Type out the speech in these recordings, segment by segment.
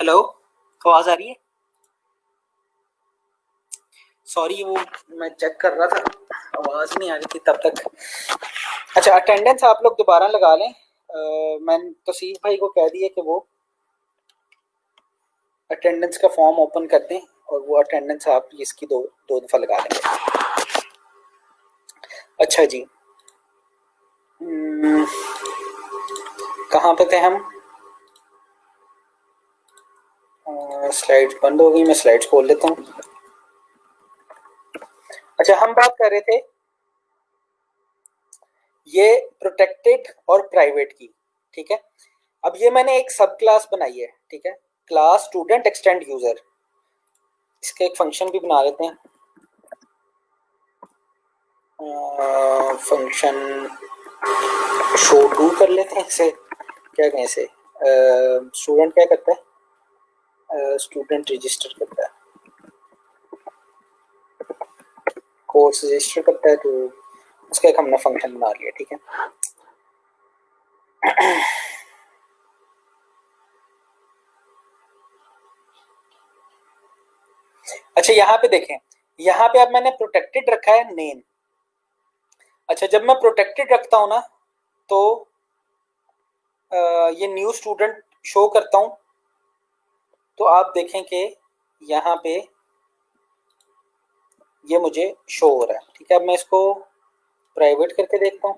Hello. आवाज आ रही है? सॉरी, वो मैं चेक कर रहा था, आवाज नहीं आ रही थी तब तक। अच्छा, अटेंडेंस आप लोग दोबारा लगा लें। मैंने तौसीफ भाई को कह दिया कि वो अटेंडेंस का फॉर्म ओपन कर दें और वो अटेंडेंस आप इसकी दो दो दफ़ा लगा लेंगे। अच्छा जी। हम्म, कहाँ पे थे हम? स्लाइड्स बंद हो गई, मैं स्लाइड्स खोल लेता हूँ। अच्छा, हम बात कर रहे थे ये प्रोटेक्टेड और प्राइवेट की। ठीक है, अब ये मैंने एक सब क्लास बनाई है। ठीक है, क्लास स्टूडेंट एक्सटेंड यूजर, इसका एक फंक्शन भी बना लेते हैं। फंक्शन शो टू कर लेते हैं इसे। क्या कहें इसे? स्टूडेंट क्या करता है? स्टूडेंट रजिस्टर करता है, कोर्स रजिस्टर करता है, तो उसका एक हमने फंक्शन बना लिया। ठीक है, अच्छा यहाँ पे देखें, यहाँ पे अब मैंने प्रोटेक्टेड रखा है नेम। अच्छा, जब मैं प्रोटेक्टेड रखता हूँ ना, तो ये न्यू स्टूडेंट शो करता हूँ, तो आप देखें कि यहाँ पे ये मुझे शो हो रहा है। ठीक है, अब मैं इसको प्राइवेट करके देखता हूँ,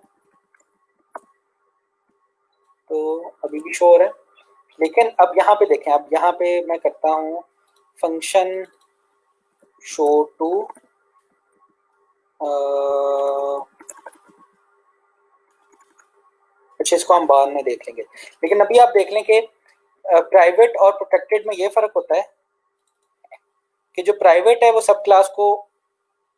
तो अभी भी शो हो रहा है। लेकिन अब यहाँ पे देखें, अब यहाँ पे मैं करता हूँ फंक्शन शो टू अच्छा, इसको हम बाद में देख लेंगे। लेकिन अभी आप देख लें कि प्राइवेट और प्रोटेक्टेड में ये फर्क होता है कि जो प्राइवेट है वो सब क्लास को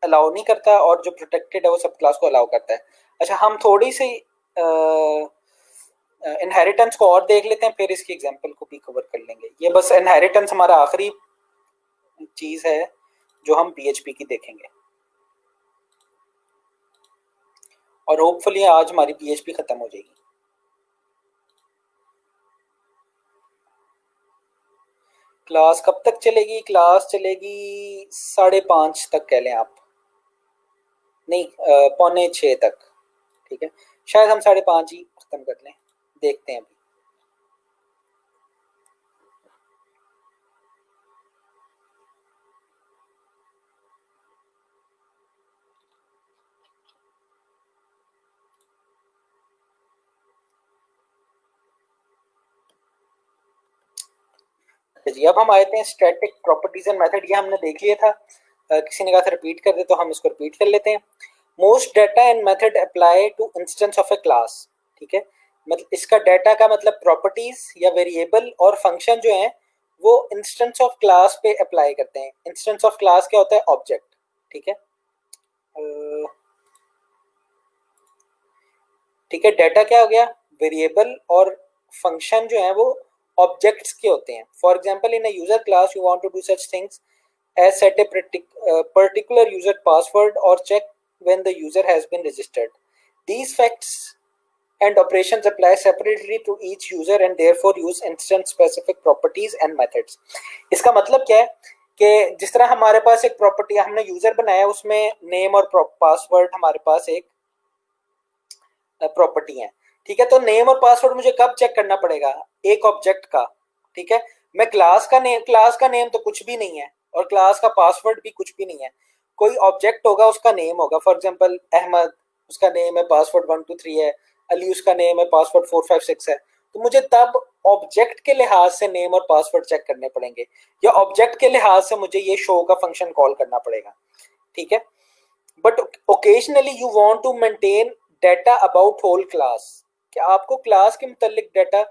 अलाउ नहीं करता और जो प्रोटेक्टेड है वो सब क्लास को अलाउ करता है। अच्छा, हम थोड़ी सी इनहेरिटेंस को और देख लेते हैं, फिर इसकी एग्जांपल को भी कवर कर लेंगे। ये बस इनहेरिटेंस हमारा आखिरी चीज है जो हम पीएचपी की देखेंगे, और होपफुली आज हमारी पीएचपी खत्म हो जाएगी। क्लास कब तक चलेगी? क्लास चलेगी 5:30 तक कह लें आप, नहीं 5:45 तक। ठीक है, शायद हम 5:30 ही खत्म कर लें, देखते हैं अभी। जी, अब हम आए थे स्टैटिक प्रॉपर्टीज एंड मेथड, ये हमने देख लिया था। किसी ने कहा था रिपीट कर दे, तो हम इसको रिपीट कर लेते हैं। Most data and method apply to instance of A class. ठीक है, मतलब इसका डाटा का मतलब प्रॉपर्टीज या वेरिएबल, और फंक्शन जो है वो इंस्टेंस ऑफ क्लास पे अप्लाई करते हैं। इंस्टेंस ऑफ क्लास क्या होता है? ऑब्जेक्ट। ठीक है, ठीक है, डाटा क्या हो गया? वेरिएबल, और फंक्शन जो है वो ऑब्जेक्ट्स के होते हैं। For example, in a user class you want to do such things as set a particular user password or check when the user has been registered. These facts and operations apply separately to each user and therefore use instance specific properties and methods. इसका मतलब क्या है कि जिस तरह हमारे पास एक property हमने यूजर बनाया, उसमें नेम और पासवर्ड हमारे पास एक प्रॉपर्टी है। ठीक है, तो नेम और पासवर्ड मुझे कब चेक करना पड़ेगा? एक ऑब्जेक्ट का। ठीक है, मैं क्लास का नेम तो कुछ भी नहीं है और क्लास का पासवर्ड भी कुछ भी नहीं है। कोई ऑब्जेक्ट होगा, उसका नेम होगा। फॉर एग्जांपल अहमद, उसका नेम है, पासवर्ड 123 है। अली, उसका नेम है, पासवर्ड 456 है। तो मुझे तब ऑब्जेक्ट के लिहाज से नेम और पासवर्ड चेक करने पड़ेंगे, या ऑब्जेक्ट के लिहाज से मुझे ये शो का फंक्शन कॉल करना पड़ेगा। ठीक है, but occasionally you want to maintain data about whole class, कि आपको क्लास के मुतालिक डाटा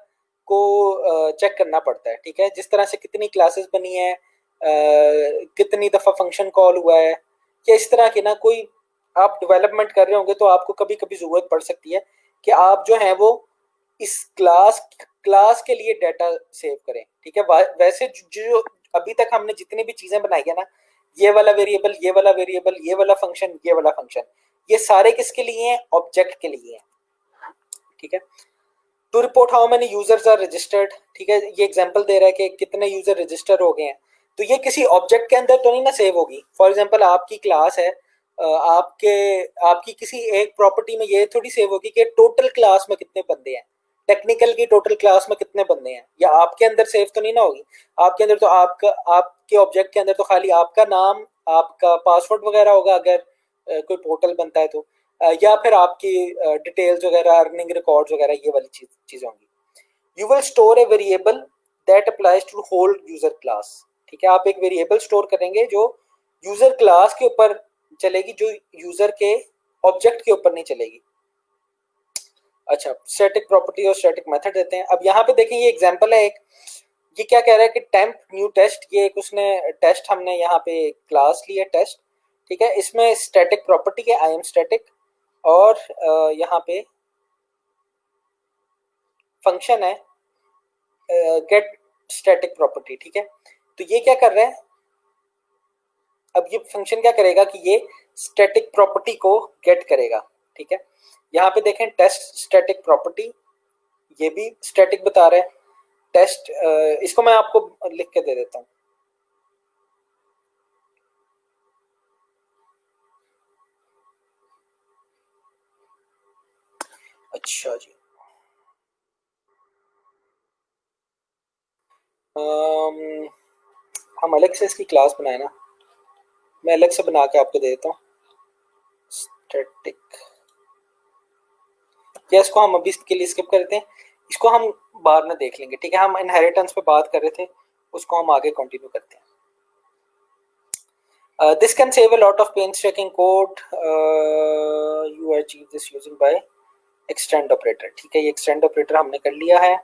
को चेक करना पड़ता है। ठीक है, जिस तरह से कितनी क्लासेस बनी है, कितनी दफ़ा फंक्शन कॉल हुआ है, या इस तरह की ना कोई आप डेवलपमेंट कर रहे होंगे तो आपको कभी कभी ज़रूरत पड़ सकती है कि आप जो है वो इस क्लास क्लास के लिए डाटा सेव करें। ठीक है, वैसे जो अभी तक हमने जितनी भी चीज़ें बनाई है ना, ये वाला वेरिएबल, ये वाला वेरिएबल, ये वाला फंक्शन, ये वाला फंक्शन, ये सारे किसके लिए हैं? ऑब्जेक्ट के लिए हैं। ठीक है, to report how many users are registered, ठीक है, ये एग्जांपल दे रहा है कि कितने यूजर रजिस्टर हो गए हैं, तो ये किसी ऑब्जेक्ट के अंदर तो नहीं ना सेव होगी। फॉर एग्जांपल आपकी क्लास है, आपके आपकी किसी एक प्रॉपर्टी में ये थोड़ी सेव होगी कि टोटल क्लास में कितने बंदे हैं, टेक्निकल की टोटल क्लास में कितने बंदे हैं, या आपके अंदर सेव तो नहीं ना होगी। आपके अंदर तो आपके ऑब्जेक्ट के अंदर तो खाली आपका नाम, आपका पासवर्ड वगैरह होगा अगर कोई पोर्टल बनता है तो, या फिर आपकी डिटेल्स वगैरह, अर्निंग रिकॉर्ड्स वगैरह, ये वाली चीजें होंगी। You will store a variable that applies to whole user class. ठीक है, आप एक वेरिएबल स्टोर करेंगे जो यूजर क्लास के ऊपर चलेगी, जो यूजर के ऑब्जेक्ट के ऊपर नहीं चलेगी। अच्छा, स्टैटिक प्रॉपर्टी और स्टैटिक मेथड देते हैं। अब यहाँ पे देखें, ये एग्जांपल है एक, ये क्या कह रहा है कि टेम्प न्यू टेस्ट, ये एक उसने टेस्ट, हमने यहाँ पे क्लास लिया टेस्ट। ठीक है, इसमें स्टैटिक प्रॉपर्टी है आई एम स्टैटिक, और यहाँ पे फंक्शन है गेट स्टैटिक प्रॉपर्टी। ठीक है, तो ये क्या कर रहा है, अब ये फंक्शन क्या करेगा कि ये स्टैटिक प्रॉपर्टी को गेट करेगा। ठीक है, यहाँ पे देखें टेस्ट स्टैटिक प्रॉपर्टी, ये भी स्टैटिक बता रहा है टेस्ट। इसको मैं आपको लिख के दे देता हूँ। अच्छा जी, हम अलग से इसकी क्लास बनाए ना, मैं अलग से बना के आपको दे देता हूँ स्टैटिक। या इसको हम अभी इसके लिए स्किप करते हैं, इसको हम बाद में देख लेंगे। ठीक है, हम इनहेरिटेंस पे बात कर रहे थे, उसको हम आगे कंटिन्यू करते हैं। This can save a lot of painstaking code. You achieve this using by extend operator. ठीक है, ये extend operator हमने कर लिया है।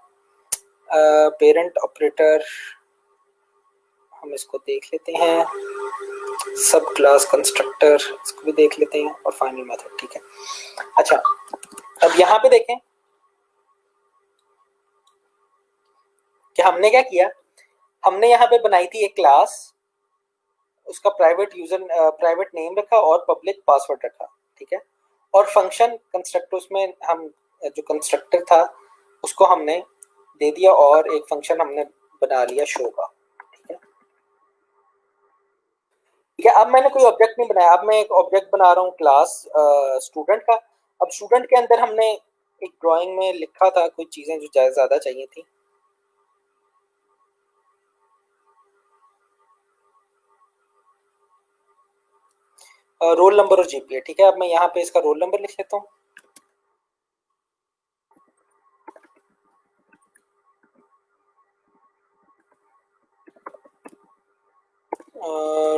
पेरेंट ऑपरेटर हम इसको देख लेते हैं, सब क्लास कंस्ट्रक्टर इसको भी देख लेते हैं, और फाइनल मेथड। ठीक है, अच्छा अब यहाँ पे देखें कि हमने क्या किया, हमने यहाँ पे बनाई थी एक क्लास, उसका प्राइवेट नेम रखा और पब्लिक पासवर्ड रखा। ठीक है, और फंक्शन कंस्ट्रक्टर, उसमें हम जो कंस्ट्रक्टर था उसको हमने दे दिया, और एक फंक्शन हमने बना लिया शो का। ठीक है, ठीक है, अब मैंने कोई ऑब्जेक्ट नहीं बनाया, अब मैं एक ऑब्जेक्ट बना रहा हूँ क्लास स्टूडेंट का। अब स्टूडेंट के अंदर हमने एक ड्राइंग में लिखा था कुछ चीजें जो ज्यादा चाहिए थी। रोल नंबर और जीपीए। ठीक है, अब मैं यहाँ पे इसका रोल नंबर लिख लेता हूँ।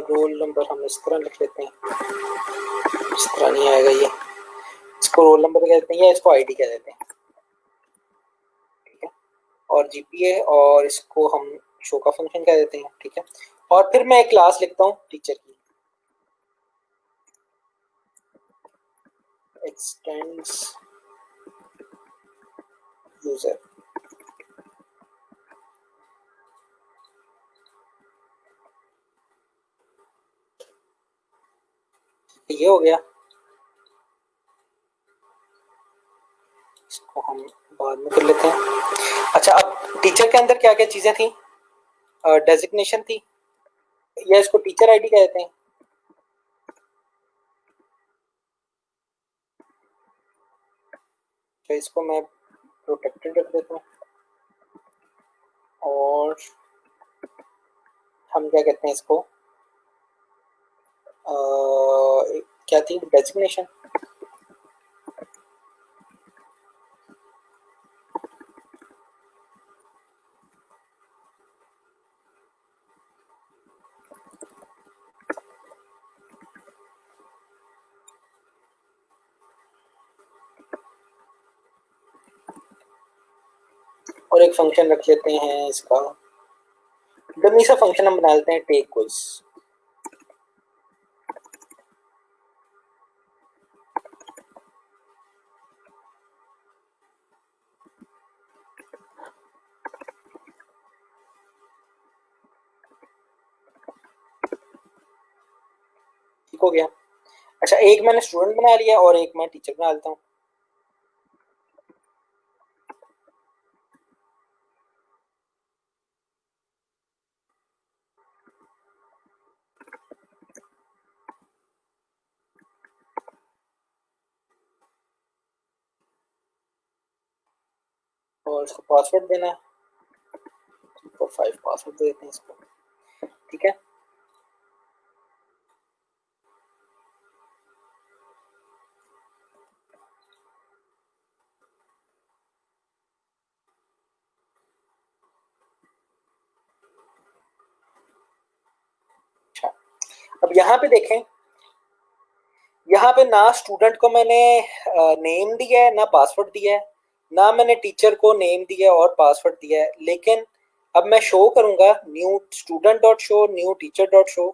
रोल नंबर हम इस तरह लिख लेते हैं, इस तरह नहीं आएगा ये, इसको रोल नंबर कह देते हैं या इसको आईडी कह देते हैं। ठीक है, और जीपीए, और इसको हम शो का फंक्शन कह देते हैं। ठीक है, और फिर मैं एक क्लास लिखता हूँ टीचर की, एक्सटेंड्स यूजर। ये हो गया, इसको हम बाद में कर लेते हैं। अच्छा, अब टीचर के अंदर क्या क्या चीजें थी, डेजिग्नेशन थी, या इसको टीचर आईडी कह देते हैं। तो इसको मैं प्रोटेक्टेड रख देता हूँ, और हम क्या कहते हैं इसको, क्या थी डेजिग्नेशन। और एक फंक्शन रख लेते हैं इसका, डमी सा फंक्शन हम बना लेते हैं टेक क्विज। ठीक हो गया। अच्छा, एक मैंने स्टूडेंट बना लिया और एक मैं टीचर बना लेता हूँ। और इसको पासवर्ड देना है, 345 पासवर्ड दे देते हैं इसको, ठीक है। अच्छा, अब यहाँ पे देखें, यहाँ पे ना स्टूडेंट को मैंने नेम दिया है ना पासवर्ड दिया है, ना मैंने टीचर को नेम दिया है और पासवर्ड दिया है, लेकिन अब मैं शो करूंगा new student dot show, new teacher dot show,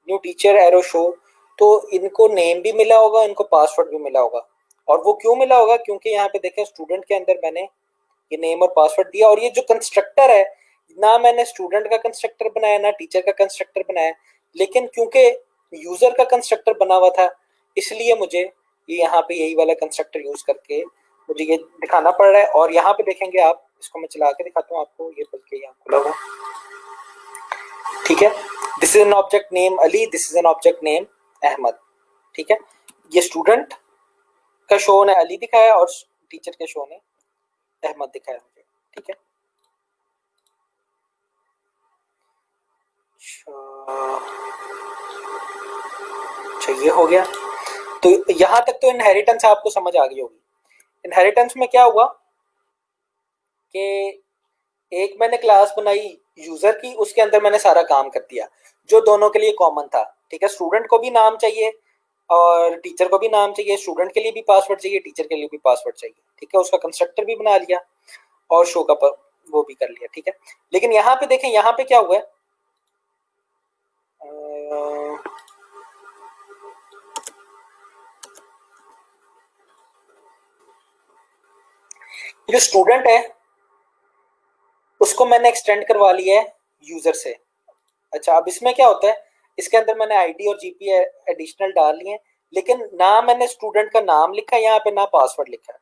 new teacher arrow show, तो इनको नेम भी मिला होगा, इनको पासवर्ड भी मिला होगा। और वो क्यों मिला होगा, क्योंकि यहाँ पे देखें स्टूडेंट के अंदर मैंने ये नेम और पासवर्ड दिया, और ये जो कंस्ट्रक्टर है, ना मैंने स्टूडेंट का कंस्ट्रक्टर बनाया ना टीचर का कंस्ट्रक्टर बनाया, लेकिन क्योंकि यूजर का कंस्ट्रक्टर बना हुआ था, इसलिए मुझे ये यहाँ पे यही वाला कंस्ट्रक्टर यूज करके मुझे ये दिखाना पड़ रहा है। और यहाँ पे देखेंगे आप, इसको मैं चला के दिखाता हूँ आपको, ये बल्कि यहाँ खुला हुआ, ठीक है। This is an object name Ali, this is an object name Ahmed, ठीक है। ये स्टूडेंट का शो ने अली दिखाया और टीचर के शो ने अहमद दिखाया मुझे, ठीक है। अच्छा, ये हो गया। तो यहां तक तो इनहेरिटेंस आपको समझ आ गई होगी। इनहेरिटेंस में क्या हुआ कि एक मैंने क्लास बनाई यूजर की, उसके अंदर मैंने सारा काम कर दिया जो दोनों के लिए कॉमन था, ठीक है। स्टूडेंट को भी नाम चाहिए और टीचर को भी नाम चाहिए, स्टूडेंट के लिए भी पासवर्ड चाहिए, टीचर के लिए भी पासवर्ड चाहिए, ठीक है। उसका कंस्ट्रक्टर भी बना लिया और शो का वो भी कर लिया, ठीक है। लेकिन यहाँ पे देखें, यहाँ पे क्या हुआ है, जो स्टूडेंट है उसको मैंने एक्सटेंड करवा लिया है यूजर से। अच्छा, अब इसमें क्या होता है, इसके अंदर मैंने आईडी और जीपी एडिशनल डाल लिए, लेकिन ना मैंने स्टूडेंट का नाम लिखा है यहाँ पे, ना पासवर्ड लिखा है।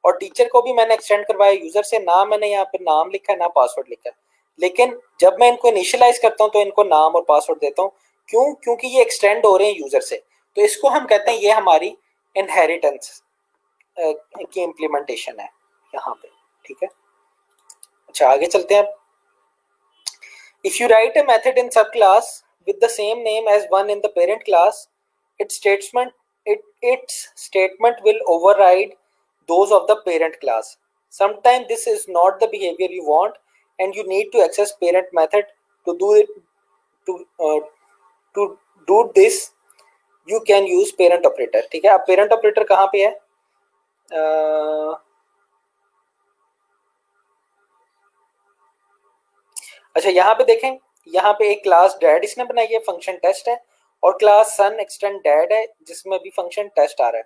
और टीचर को भी मैंने एक्सटेंड करवाया यूजर से, ना मैंने यहाँ पे नाम लिखा है ना पासवर्ड लिखा है। लेकिन जब मैं इनको इनिशियलाइज करता हूँ तो इनको नाम और पासवर्ड देता हूँ, क्यों, क्योंकि ये एक्सटेंड हो रहे हैं यूजर से। तो इसको हम कहते हैं, ये हमारी इनहेरिटेंस की इम्प्लीमेंटेशन है यहाँ पे, ठीक है। अच्छा, आगे चलते हैं। If you write a method in subclass with the same name as one in the parent class, its statement will override those of the parent class. Sometimes this is not the behavior you want, and you need to access parent method to do it. To uh, to do this, you can use parent operator, ठीक है। अब parent operator कहाँ पे है? अच्छा, यहाँ पे देखें, यहाँ पे एक क्लास डैड इसने बनाई है, फंक्शन टेस्ट है, और क्लास सन एक्सटेंड डैड है जिसमें भी फंक्शन टेस्ट आ रहा है।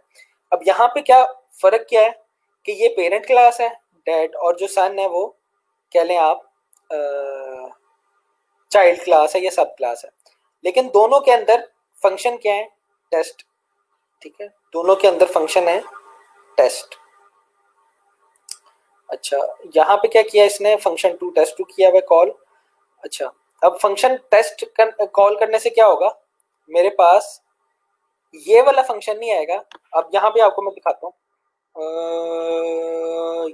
अब यहाँ पे क्या फर्क क्या है कि ये पेरेंट क्लास है डैड, और जो सन है वो कह लें आप चाइल्ड क्लास है या सब क्लास है, लेकिन दोनों के अंदर फंक्शन क्या है, टेस्ट, ठीक है। दोनों के अंदर फंक्शन है टेस्ट। अच्छा, यहाँ पे क्या किया इसने, फंक्शन टू टेस्ट टू किया हुआ कॉल। अच्छा, अब फंक्शन टेस्ट कॉल करने से क्या होगा, मेरे पास ये वाला फंक्शन नहीं आएगा। अब यहाँ पे आपको मैं दिखाता हूँ,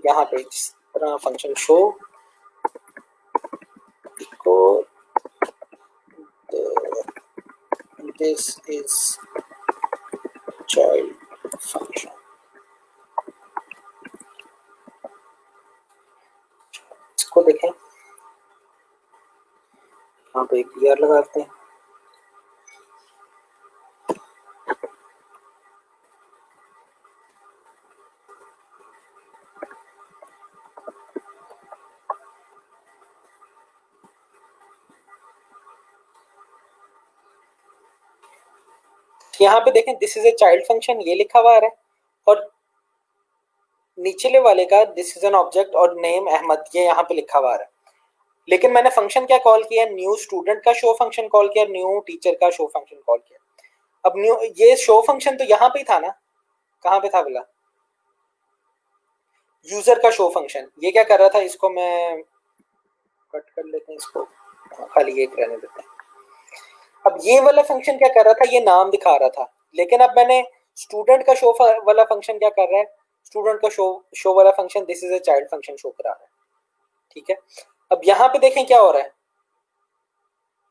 यहाँ पे जिस तरह फंक्शन शो को दिस इज चाइल्ड फंक्शन, इसको देखें, यहाँ पे एक क्लियर लगाते हैं। यहाँ पे देखें, this is a child function, ये लिखा हुआ है, और नीचले वाले का दिस इज एन ऑब्जेक्ट और नेम अहमद, ये यहाँ पे लिखा हुआ है। लेकिन मैंने फंक्शन क्या कॉल किया, न्यू स्टूडेंट का शो फंक्शन कॉल किया, न्यू टीचर का शो फंक्शन कॉल किया। अब न्यू ये शो फंक्शन तो यहाँ पे ही था ना, कहाँ पे था बोला, यूजर का शो फंक्शन। ये क्या कर रहा था, इसको मैं कट कर लेते हैं, इसको खाली एक रहने देते हैं। अब ये वाला फंक्शन क्या कर रहा था, ये नाम दिखा रहा था, लेकिन अब मैंने स्टूडेंट का शो वाला फंक्शन क्या कर रहा है, स्टूडेंट का शो वाला function this is a child function show करा रहा है। ठीक है। अब यहाँ पे देखें क्या हो रहा है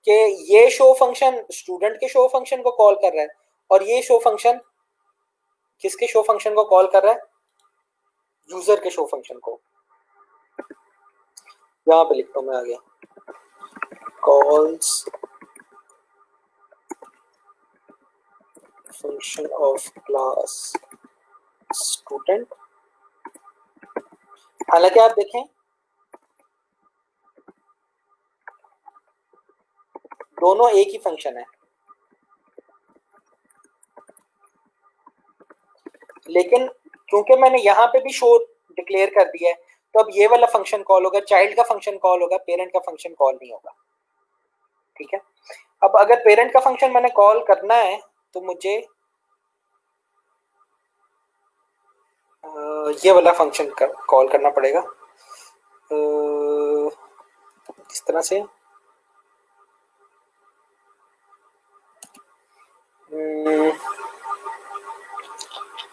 कि ये शो फंक्शन स्टूडेंट के शो फंक्शन को कॉल कर रहा है और ये शो फंक्शन किसके शो फंक्शन को कॉल कर रहा है, यूजर के शो फंक्शन को। यहाँ पे लिखता हूँ मैं आगे, calls function of class student. हालांकि आप देखें दोनों एक ही फंक्शन है, लेकिन क्योंकि मैंने यहाँ पे भी शो डिक्लेयर कर दिया है तो अब ये वाला फंक्शन कॉल होगा, चाइल्ड का फंक्शन कॉल होगा, पेरेंट का फंक्शन कॉल नहीं होगा। ठीक है। अब अगर पेरेंट का फंक्शन मैंने कॉल करना है तो मुझे ये वाला फंक्शन कॉल करना पड़ेगा इस तरह से।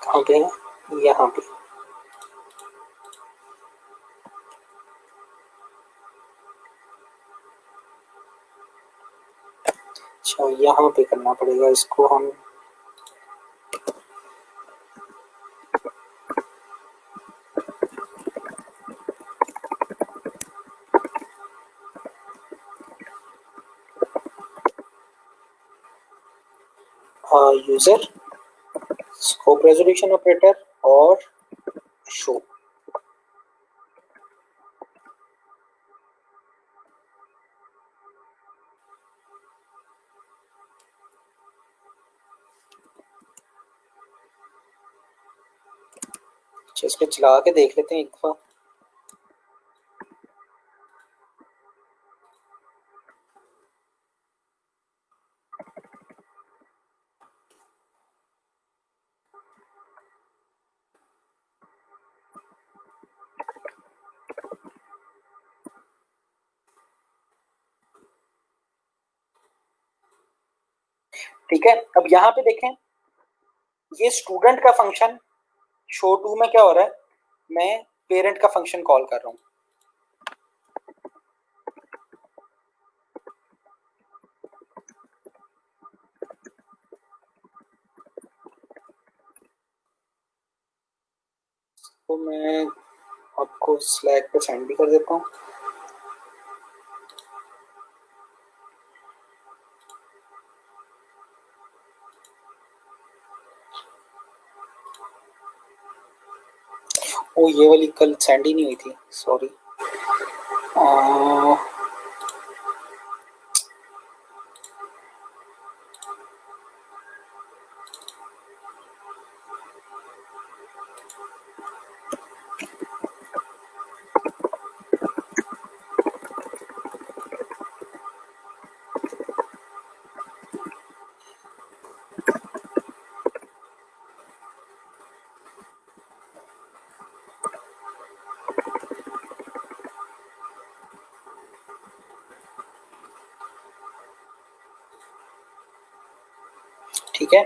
कहाँ पे है, यहाँ पे। अच्छा यहाँ पे करना पड़ेगा इसको हम, यूजर स्कोप रेजोल्यूशन ऑपरेटर और शो। इसको चला के देख लेते हैं एक दफा। ठीक है। अब यहाँ पे देखें ये स्टूडेंट का फंक्शन शो टू में क्या हो रहा है, मैं पेरेंट का फंक्शन कॉल कर रहा हूँ। तो मैं आपको स्लैक पे सेंड भी कर देता हूँ। ओ ये वाली कल सेंड ही नहीं हुई थी, सॉरी। ठीक है।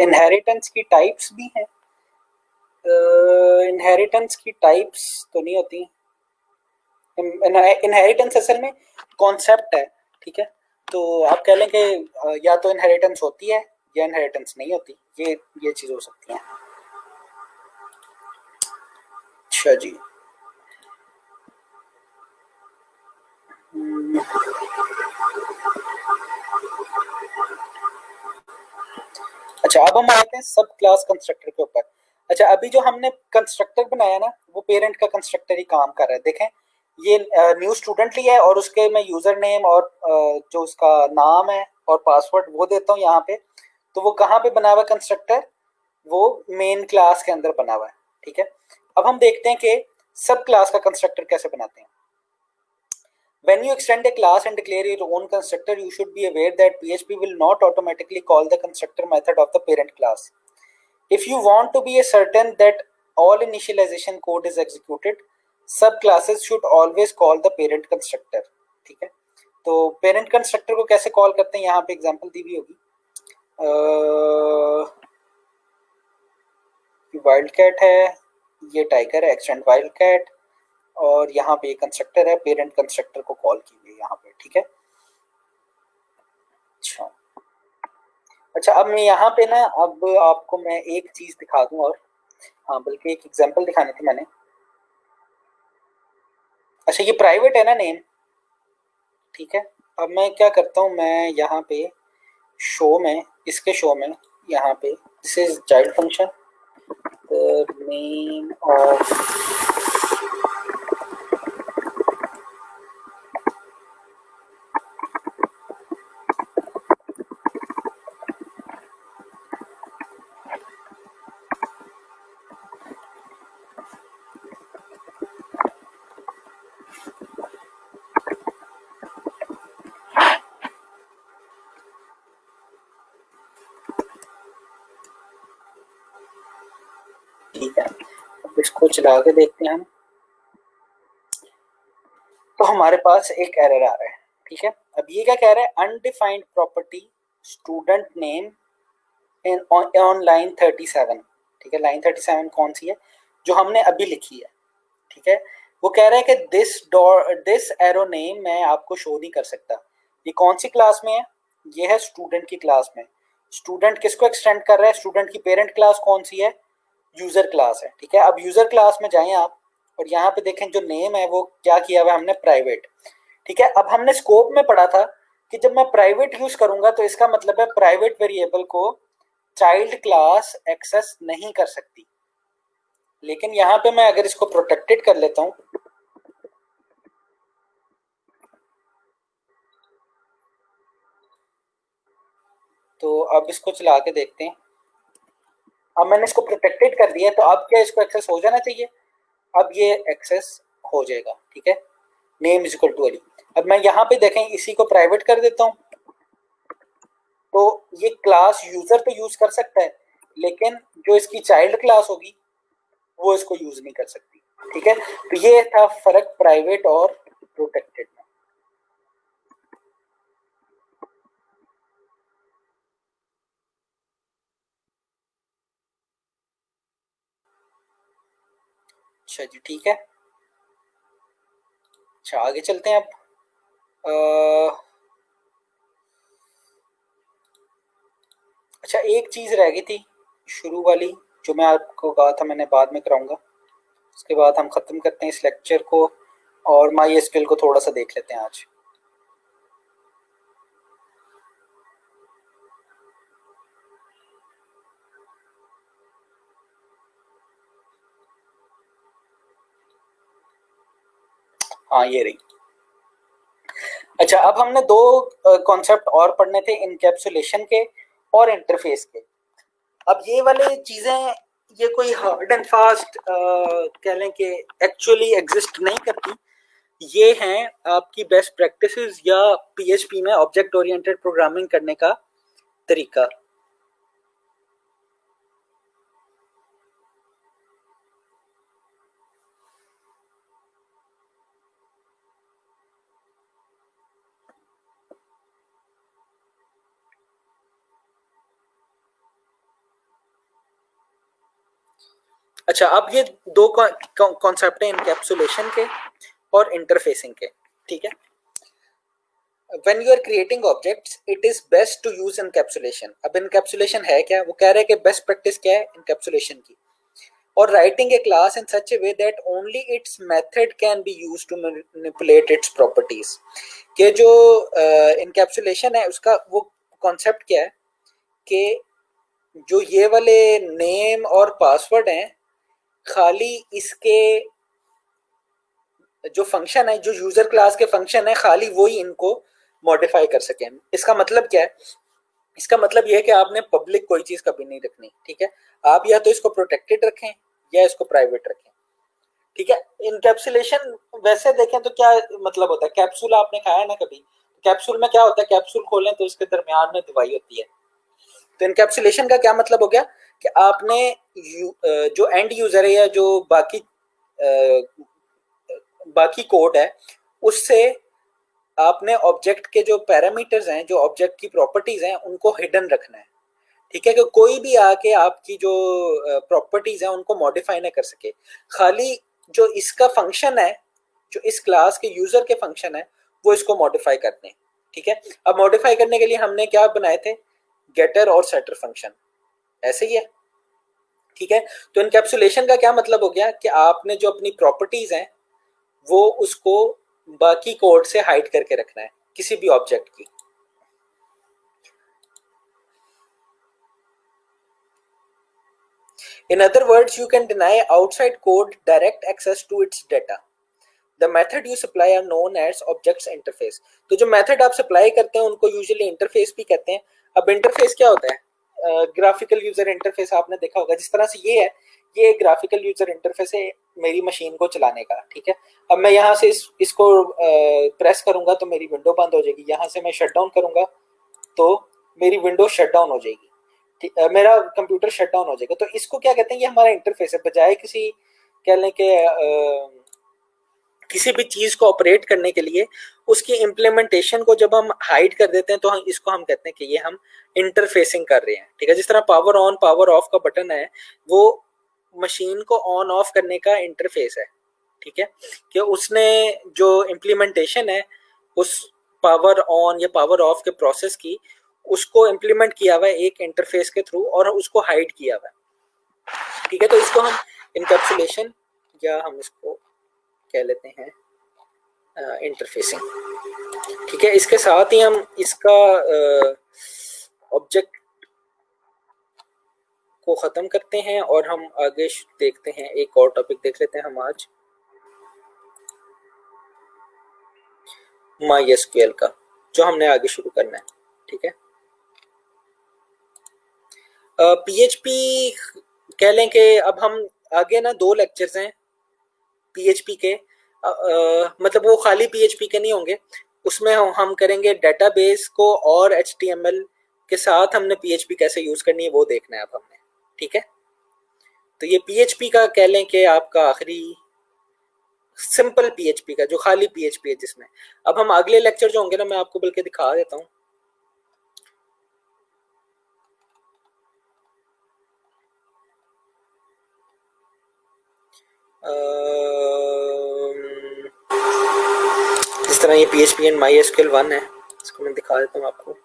इनहेरिटेंस की टाइप्स भी हैं। इनहेरिटेंस की टाइप्स तो नहीं होती, इनहेरिटेंस असल में कॉन्सेप्ट है। ठीक है। तो आप कह लें कि या तो इनहेरिटेंस होती है या इनहेरिटेंस नहीं होती, ये चीज हो सकती है। अच्छा जी। अच्छा अब हम आते हैं सब क्लास कंस्ट्रक्टर के ऊपर। अच्छा अभी जो हमने कंस्ट्रक्टर बनाया ना वो पेरेंट का कंस्ट्रक्टर ही काम कर रहा है। देखें ये न्यू स्टूडेंट लिया है और उसके मैं यूजर नेम और जो उसका नाम है और पासवर्ड वो देता हूँ यहाँ पे। तो वो कहाँ पे बना हुआ है कंस्ट्रक्टर, वो मेन क्लास के अंदर बना हुआ है। ठीक है। अब हम देखते हैं कि सब क्लास का कंस्ट्रक्टर कैसे बनाते हैं। When you extend a class and declare your own constructor, you should be aware that PHP will not automatically call the constructor method of the parent class. If you want to be certain that all initialization code is executed, subclasses should always call the parent constructor. ठीक है। तो parent constructor को कैसे call करते हैं यहाँ पे example दी हुई होगी। वाइल्ड कैट है, ये टाइगर है, एक्सटेंड वाइल्ड कैट, और यहाँ पे कंस्ट्रक्टर है, पेरेंट कंस्ट्रक्टर को कॉल की हुई है यहाँ पे, ठीक है। अच्छा अच्छा, अब मैं यहाँ पे ना, अब आपको मैं एक चीज दिखा दूं, और हाँ बल्कि एक एग्जांपल दिखानी थी मैंने। अच्छा ये प्राइवेट है ना नेम, ठीक है। अब मैं क्या करता हूँ, मैं यहाँ पे शो में, इसके शो में यहाँ पे this is child function, the name of, ठीक है। अब इसको चला के देखते हैं हम, तो हमारे पास एक एरर आ रहा है, ठीक है। अब ये क्या कह रहा है, undefined property student name in on line 37, ठीक है। लाइन 37 कौन सी है, जो हमने अभी लिखी है, ठीक है। वो कह रहा है कि दिस एरो नेम मैं आपको शो नहीं कर सकता। ये कौन सी क्लास में है, ये है स्टूडेंट की क्लास में। स्टूडेंट किसको एक्सटेंड कर रहा है, स्टूडेंट की पेरेंट क्लास कौन सी है, यूजर क्लास है, ठीक है। अब यूजर क्लास में जाएं आप, और यहाँ पे देखें जो नेम है वो क्या किया हुआ है हमने, प्राइवेट, ठीक है। अब हमने स्कोप में पढ़ा था कि जब मैं प्राइवेट यूज करूंगा तो इसका मतलब है प्राइवेट वेरिएबल को चाइल्ड क्लास एक्सेस नहीं कर सकती। लेकिन यहाँ पे मैं अगर इसको प्रोटेक्टेड कर लेता हूँ, तो अब इसको चला के देखते हैं। अब मैंने इसको प्रोटेक्टेड कर दिया है, तो अब क्या इसको एक्सेस हो जाना चाहिए, अब ये एक्सेस हो जाएगा, ठीक है। Name is equal to Ali. अब मैं यहाँ पे देखें, इसी को प्राइवेट कर देता हूँ, तो ये क्लास यूजर तो यूज कर सकता है, लेकिन जो इसकी चाइल्ड क्लास होगी वो इसको यूज नहीं कर सकती, ठीक है। तो ये था फर्क प्राइवेट और प्रोटेक्टेड में। अच्छा जी, ठीक है। अच्छा आगे चलते हैं अब। अच्छा एक चीज रह गई थी शुरू वाली, जो मैं आपको कहा था मैंने बाद में कराऊंगा, उसके बाद हम खत्म करते हैं इस लेक्चर को, और माई एसक्यूएल को थोड़ा सा देख लेते हैं आज। हाँ ये रही। अच्छा अब हमने दो कॉन्सेप्ट और पढ़ने थे, इनकैप्सुलेशन के और इंटरफेस के। अब ये वाले चीजें, ये कोई हार्ड एंड फास्ट कह लें कि एक्चुअली एग्जिस्ट नहीं करती, ये हैं आपकी बेस्ट प्रैक्टिसेस या पीएचपी में ऑब्जेक्ट ओरिएंटेड प्रोग्रामिंग करने का तरीका। अच्छा अब ये दो कॉन्सेप्ट हैं, इनकैप्सुलेशन के और इंटरफेसिंग के, ठीक है। when you are creating objects it is best to use encapsulation। अब encapsulation है क्या, वो कह रहे हैं कि बेस्ट प्रैक्टिस क्या है encapsulation की, और writing a class in such a way that only its method can be used to manipulate its properties। कि जो encapsulation है उसका वो कॉन्सेप्ट क्या है कि जो ये वाले नेम और पासवर्ड हैं, खाली इसके जो फंक्शन है, जो यूजर क्लास के फंक्शन है, खाली वो ही इनको मॉडिफाई कर सकें। इसका मतलब क्या है, इसका मतलब यह है कि आपने पब्लिक कोई चीज कभी नहीं रखनी, ठीक है। आप या तो इसको प्रोटेक्टेड रखें या इसको प्राइवेट रखें, ठीक है। इनकैप्सुलेशन वैसे देखें तो क्या मतलब होता है, कैप्सूल आपने खाया ना कभी, कैप्सूल में क्या होता है, कैप्सूल खोलें तो इसके दरमियान में दवाई होती है। तो इनकैप्सुलेशन का क्या मतलब हो गया कि आपने जो एंड यूजर है या जो बाकी कोड है, उससे आपने ऑब्जेक्ट के जो पैरामीटर्स हैं, जो ऑब्जेक्ट की प्रॉपर्टीज हैं, उनको हिडन रखना है, ठीक है, कि कोई भी आके आपकी जो प्रॉपर्टीज है उनको मॉडिफाई ना कर सके। खाली जो इसका फंक्शन है, जो इस क्लास के यूजर के फंक्शन है, वो इसको मॉडिफाई करते हैं। ठीक है, अब मॉडिफाई करने के लिए हमने क्या बनाए थे, गेटर और सेटर फंक्शन, ऐसे ही है। ठीक है, तो इनकैप्सुलेशन का क्या मतलब हो गया कि आपने जो अपनी प्रॉपर्टीज हैं वो उसको बाकी कोड से हाइड करके रखना है, किसी भी ऑब्जेक्ट की। In other words, you can deny outside code direct access to its data. The method you supply are known as objects interface. तो जो मेथड आप सप्लाई करते हैं उनको यूजुअली इंटरफेस भी कहते हैं। अब इंटरफेस क्या होता है, ग्राफिकल यूजर इंटरफेस आपने देखा होगा, जिस तरह से ये है, ये एक ग्राफिकल यूजर इंटरफेस है मेरी मशीन को चलाने का। ठीक है, अब मैं यहाँ से इसको प्रेस करूंगा तो मेरी विंडो बंद हो जाएगी, यहाँ से मैं शट डाउन करूंगा तो मेरी विंडो शट डाउन हो जाएगी, मेरा कंप्यूटर शट डाउन हो जाएगा। तो इसको क्या कहते हैं, ये हमारा इंटरफेस है। बजाय किसी कह लें कि किसी भी चीज को ऑपरेट करने के लिए उसकी इम्प्लीमेंटेशन को जब हम हाइड कर देते हैं तो इसको हम कहते हैं कि ये हम इंटरफेसिंग कर रहे हैं। ठीक है, जिस तरह पावर ऑन पावर ऑफ का बटन है वो मशीन को ऑन ऑफ करने का इंटरफेस है। ठीक है, कि उसने जो इम्प्लीमेंटेशन है उस पावर ऑन या पावर ऑफ के प्रोसेस की, उसको इम्प्लीमेंट किया हुआ है एक इंटरफेस के थ्रू और उसको हाइड किया हुआ है। ठीक है, तो इसको हम इनकैप्सुलेशन या हम इसको कह लेते हैं इंटरफेसिंग। ठीक है, इसके साथ ही हम इसका ऑब्जेक्ट को ख़त्म करते हैं और हम आगे देखते हैं, एक और टॉपिक देख लेते हैं हम आज, MySQL का, जो हमने आगे शुरू करना है। ठीक है, PHP कह लें कि अब हम आगे ना 2 लेक्चर्स हैं PHP के, मतलब वो खाली PHP के नहीं होंगे, उसमें हम करेंगे डेटाबेस को और HTML के साथ हमने PHP कैसे यूज करनी है वो देखना है अब हमने। ठीक है, तो ये PHP का कह लें कि आपका आखिरी सिंपल PHP का, जो खाली PHP है जिसमें अब हम अगले लेक्चर जो होंगे ना, मैं आपको बल्कि दिखा देता हूँ। जिस तरह ये PHP एंड MySQL 1 है, इसको मैं दिखा देता हूँ आपको।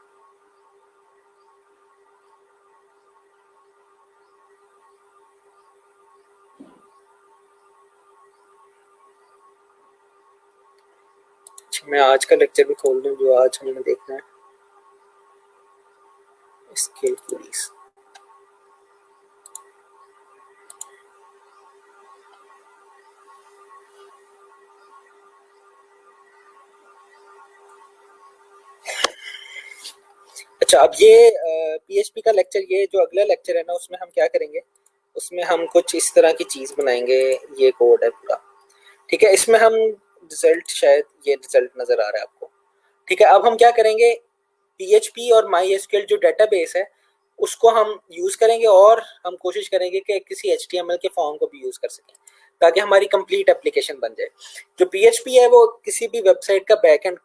मैं आज का लेक्चर भी खोल दूं जो आज हमने देखना है, स्केल क्वेरीज। अच्छा, अब ये PHP का लेक्चर, ये जो अगला लेक्चर है ना, उसमें हम क्या करेंगे, उसमें हम कुछ इस तरह की चीज बनाएंगे। ये कोड है पूरा। ठीक है, इसमें हम रिजल्ट, शायद ये रिजल्ट नजर आ रहा है आपको। ठीक है, अब हम क्या करेंगे, PHP और MySQL जो डेटाबेस है उसको हम यूज करेंगे और हम कोशिश करेंगे कि किसी HTML के फॉर्म को भी यूज कर सकें ताकि हमारी कंप्लीट एप्लीकेशन बन जाए। जो PHP है वो किसी भी वेबसाइट का बैकएंड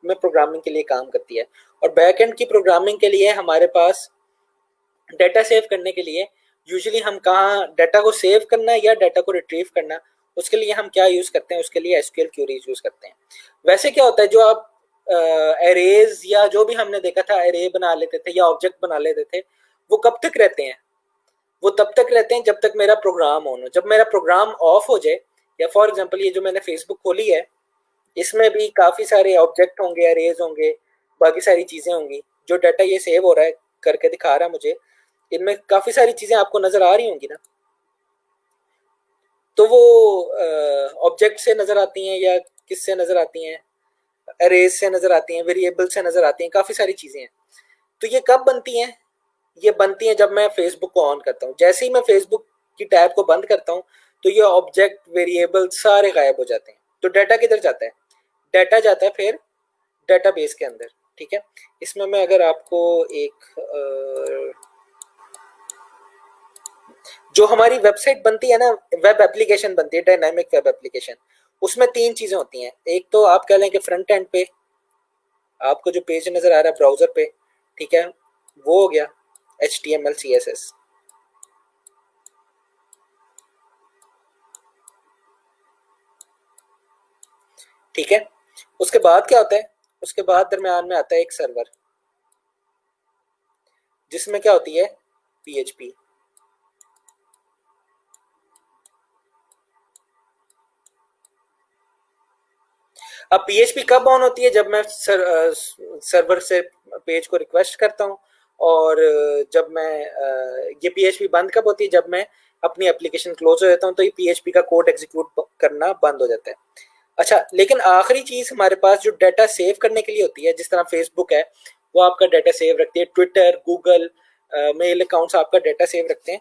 में प्रोग्रामिंग के लिए काम करती है, और बैकएंड की प्रोग्रामिंग के लिए हमारे पास डाटा सेव करने के लिए यूजुअली हम कहाँ डाटा को सेव करना या डाटा को रिट्रीव करना, उसके लिए हम क्या यूज करते हैं, उसके लिए SQL क्वेरीज यूज करते हैं। वैसे क्या होता है, जो आप एरेज या जो भी हमने देखा था, एरे बना लेते थे या ऑब्जेक्ट बना लेते थे, वो कब तक रहते हैं, वो तब तक रहते हैं जब तक मेरा प्रोग्राम ऑन हो। जब मेरा प्रोग्राम ऑफ हो जाए, या फॉर एग्जांपल ये जो मैंने फेसबुक खोली है, इसमें भी काफी सारे ऑब्जेक्ट होंगे, एरेज होंगे, बाकी सारी चीजें होंगी। जो डाटा ये सेव हो रहा है करके दिखा रहा है मुझे, इनमें काफी सारी चीजें आपको नजर आ रही होंगी ना, तो वो ऑब्जेक्ट से नजर आती हैं या किससे नजर आती हैं, अरेज से नजर आती हैं, वेरिएबल से नजर आती हैं, काफी सारी चीजें हैं। तो ये कब बनती हैं, ये बनती हैं जब मैं फेसबुक को ऑन करता हूँ। जैसे ही मैं फेसबुक की टैब को बंद करता हूँ तो ये ऑब्जेक्ट, वेरिएबल सारे गायब हो जाते हैं। तो डाटा किधर जाता है, डाटा जाता है फिर डेटाबेस के अंदर। ठीक है, इसमें मैं अगर आपको एक जो हमारी वेबसाइट बनती है ना, वेब एप्लीकेशन बनती है, डायनामिक वेब एप्लीकेशन, उसमें 3 चीजें होती हैं। एक तो आप कह लें कि फ्रंट एंड पे आपको जो पेज नजर आ रहा है ब्राउजर पे, ठीक है, वो हो गया HTML CSS। ठीक है, उसके बाद क्या होता है, उसके बाद दरम्यान में आता है एक सर्वर जिसमें क्या होती है PHP। अब PHP कब ऑन होती है, जब मैं सर्वर से पेज को रिक्वेस्ट करता हूँ, और जब मैं ये PHP बंद कब होती है, जब मैं अपनी एप्लीकेशन क्लोज हो जाता हूँ तो ये PHP का कोड एग्जीक्यूट करना बंद हो जाता है। अच्छा, लेकिन आखिरी चीज हमारे पास जो डाटा सेव करने के लिए होती है, जिस तरह फेसबुक है वो आपका डाटा सेव रखती है, ट्विटर, गूगल, मेल अकाउंट्स आपका डाटा सेव रखते हैं।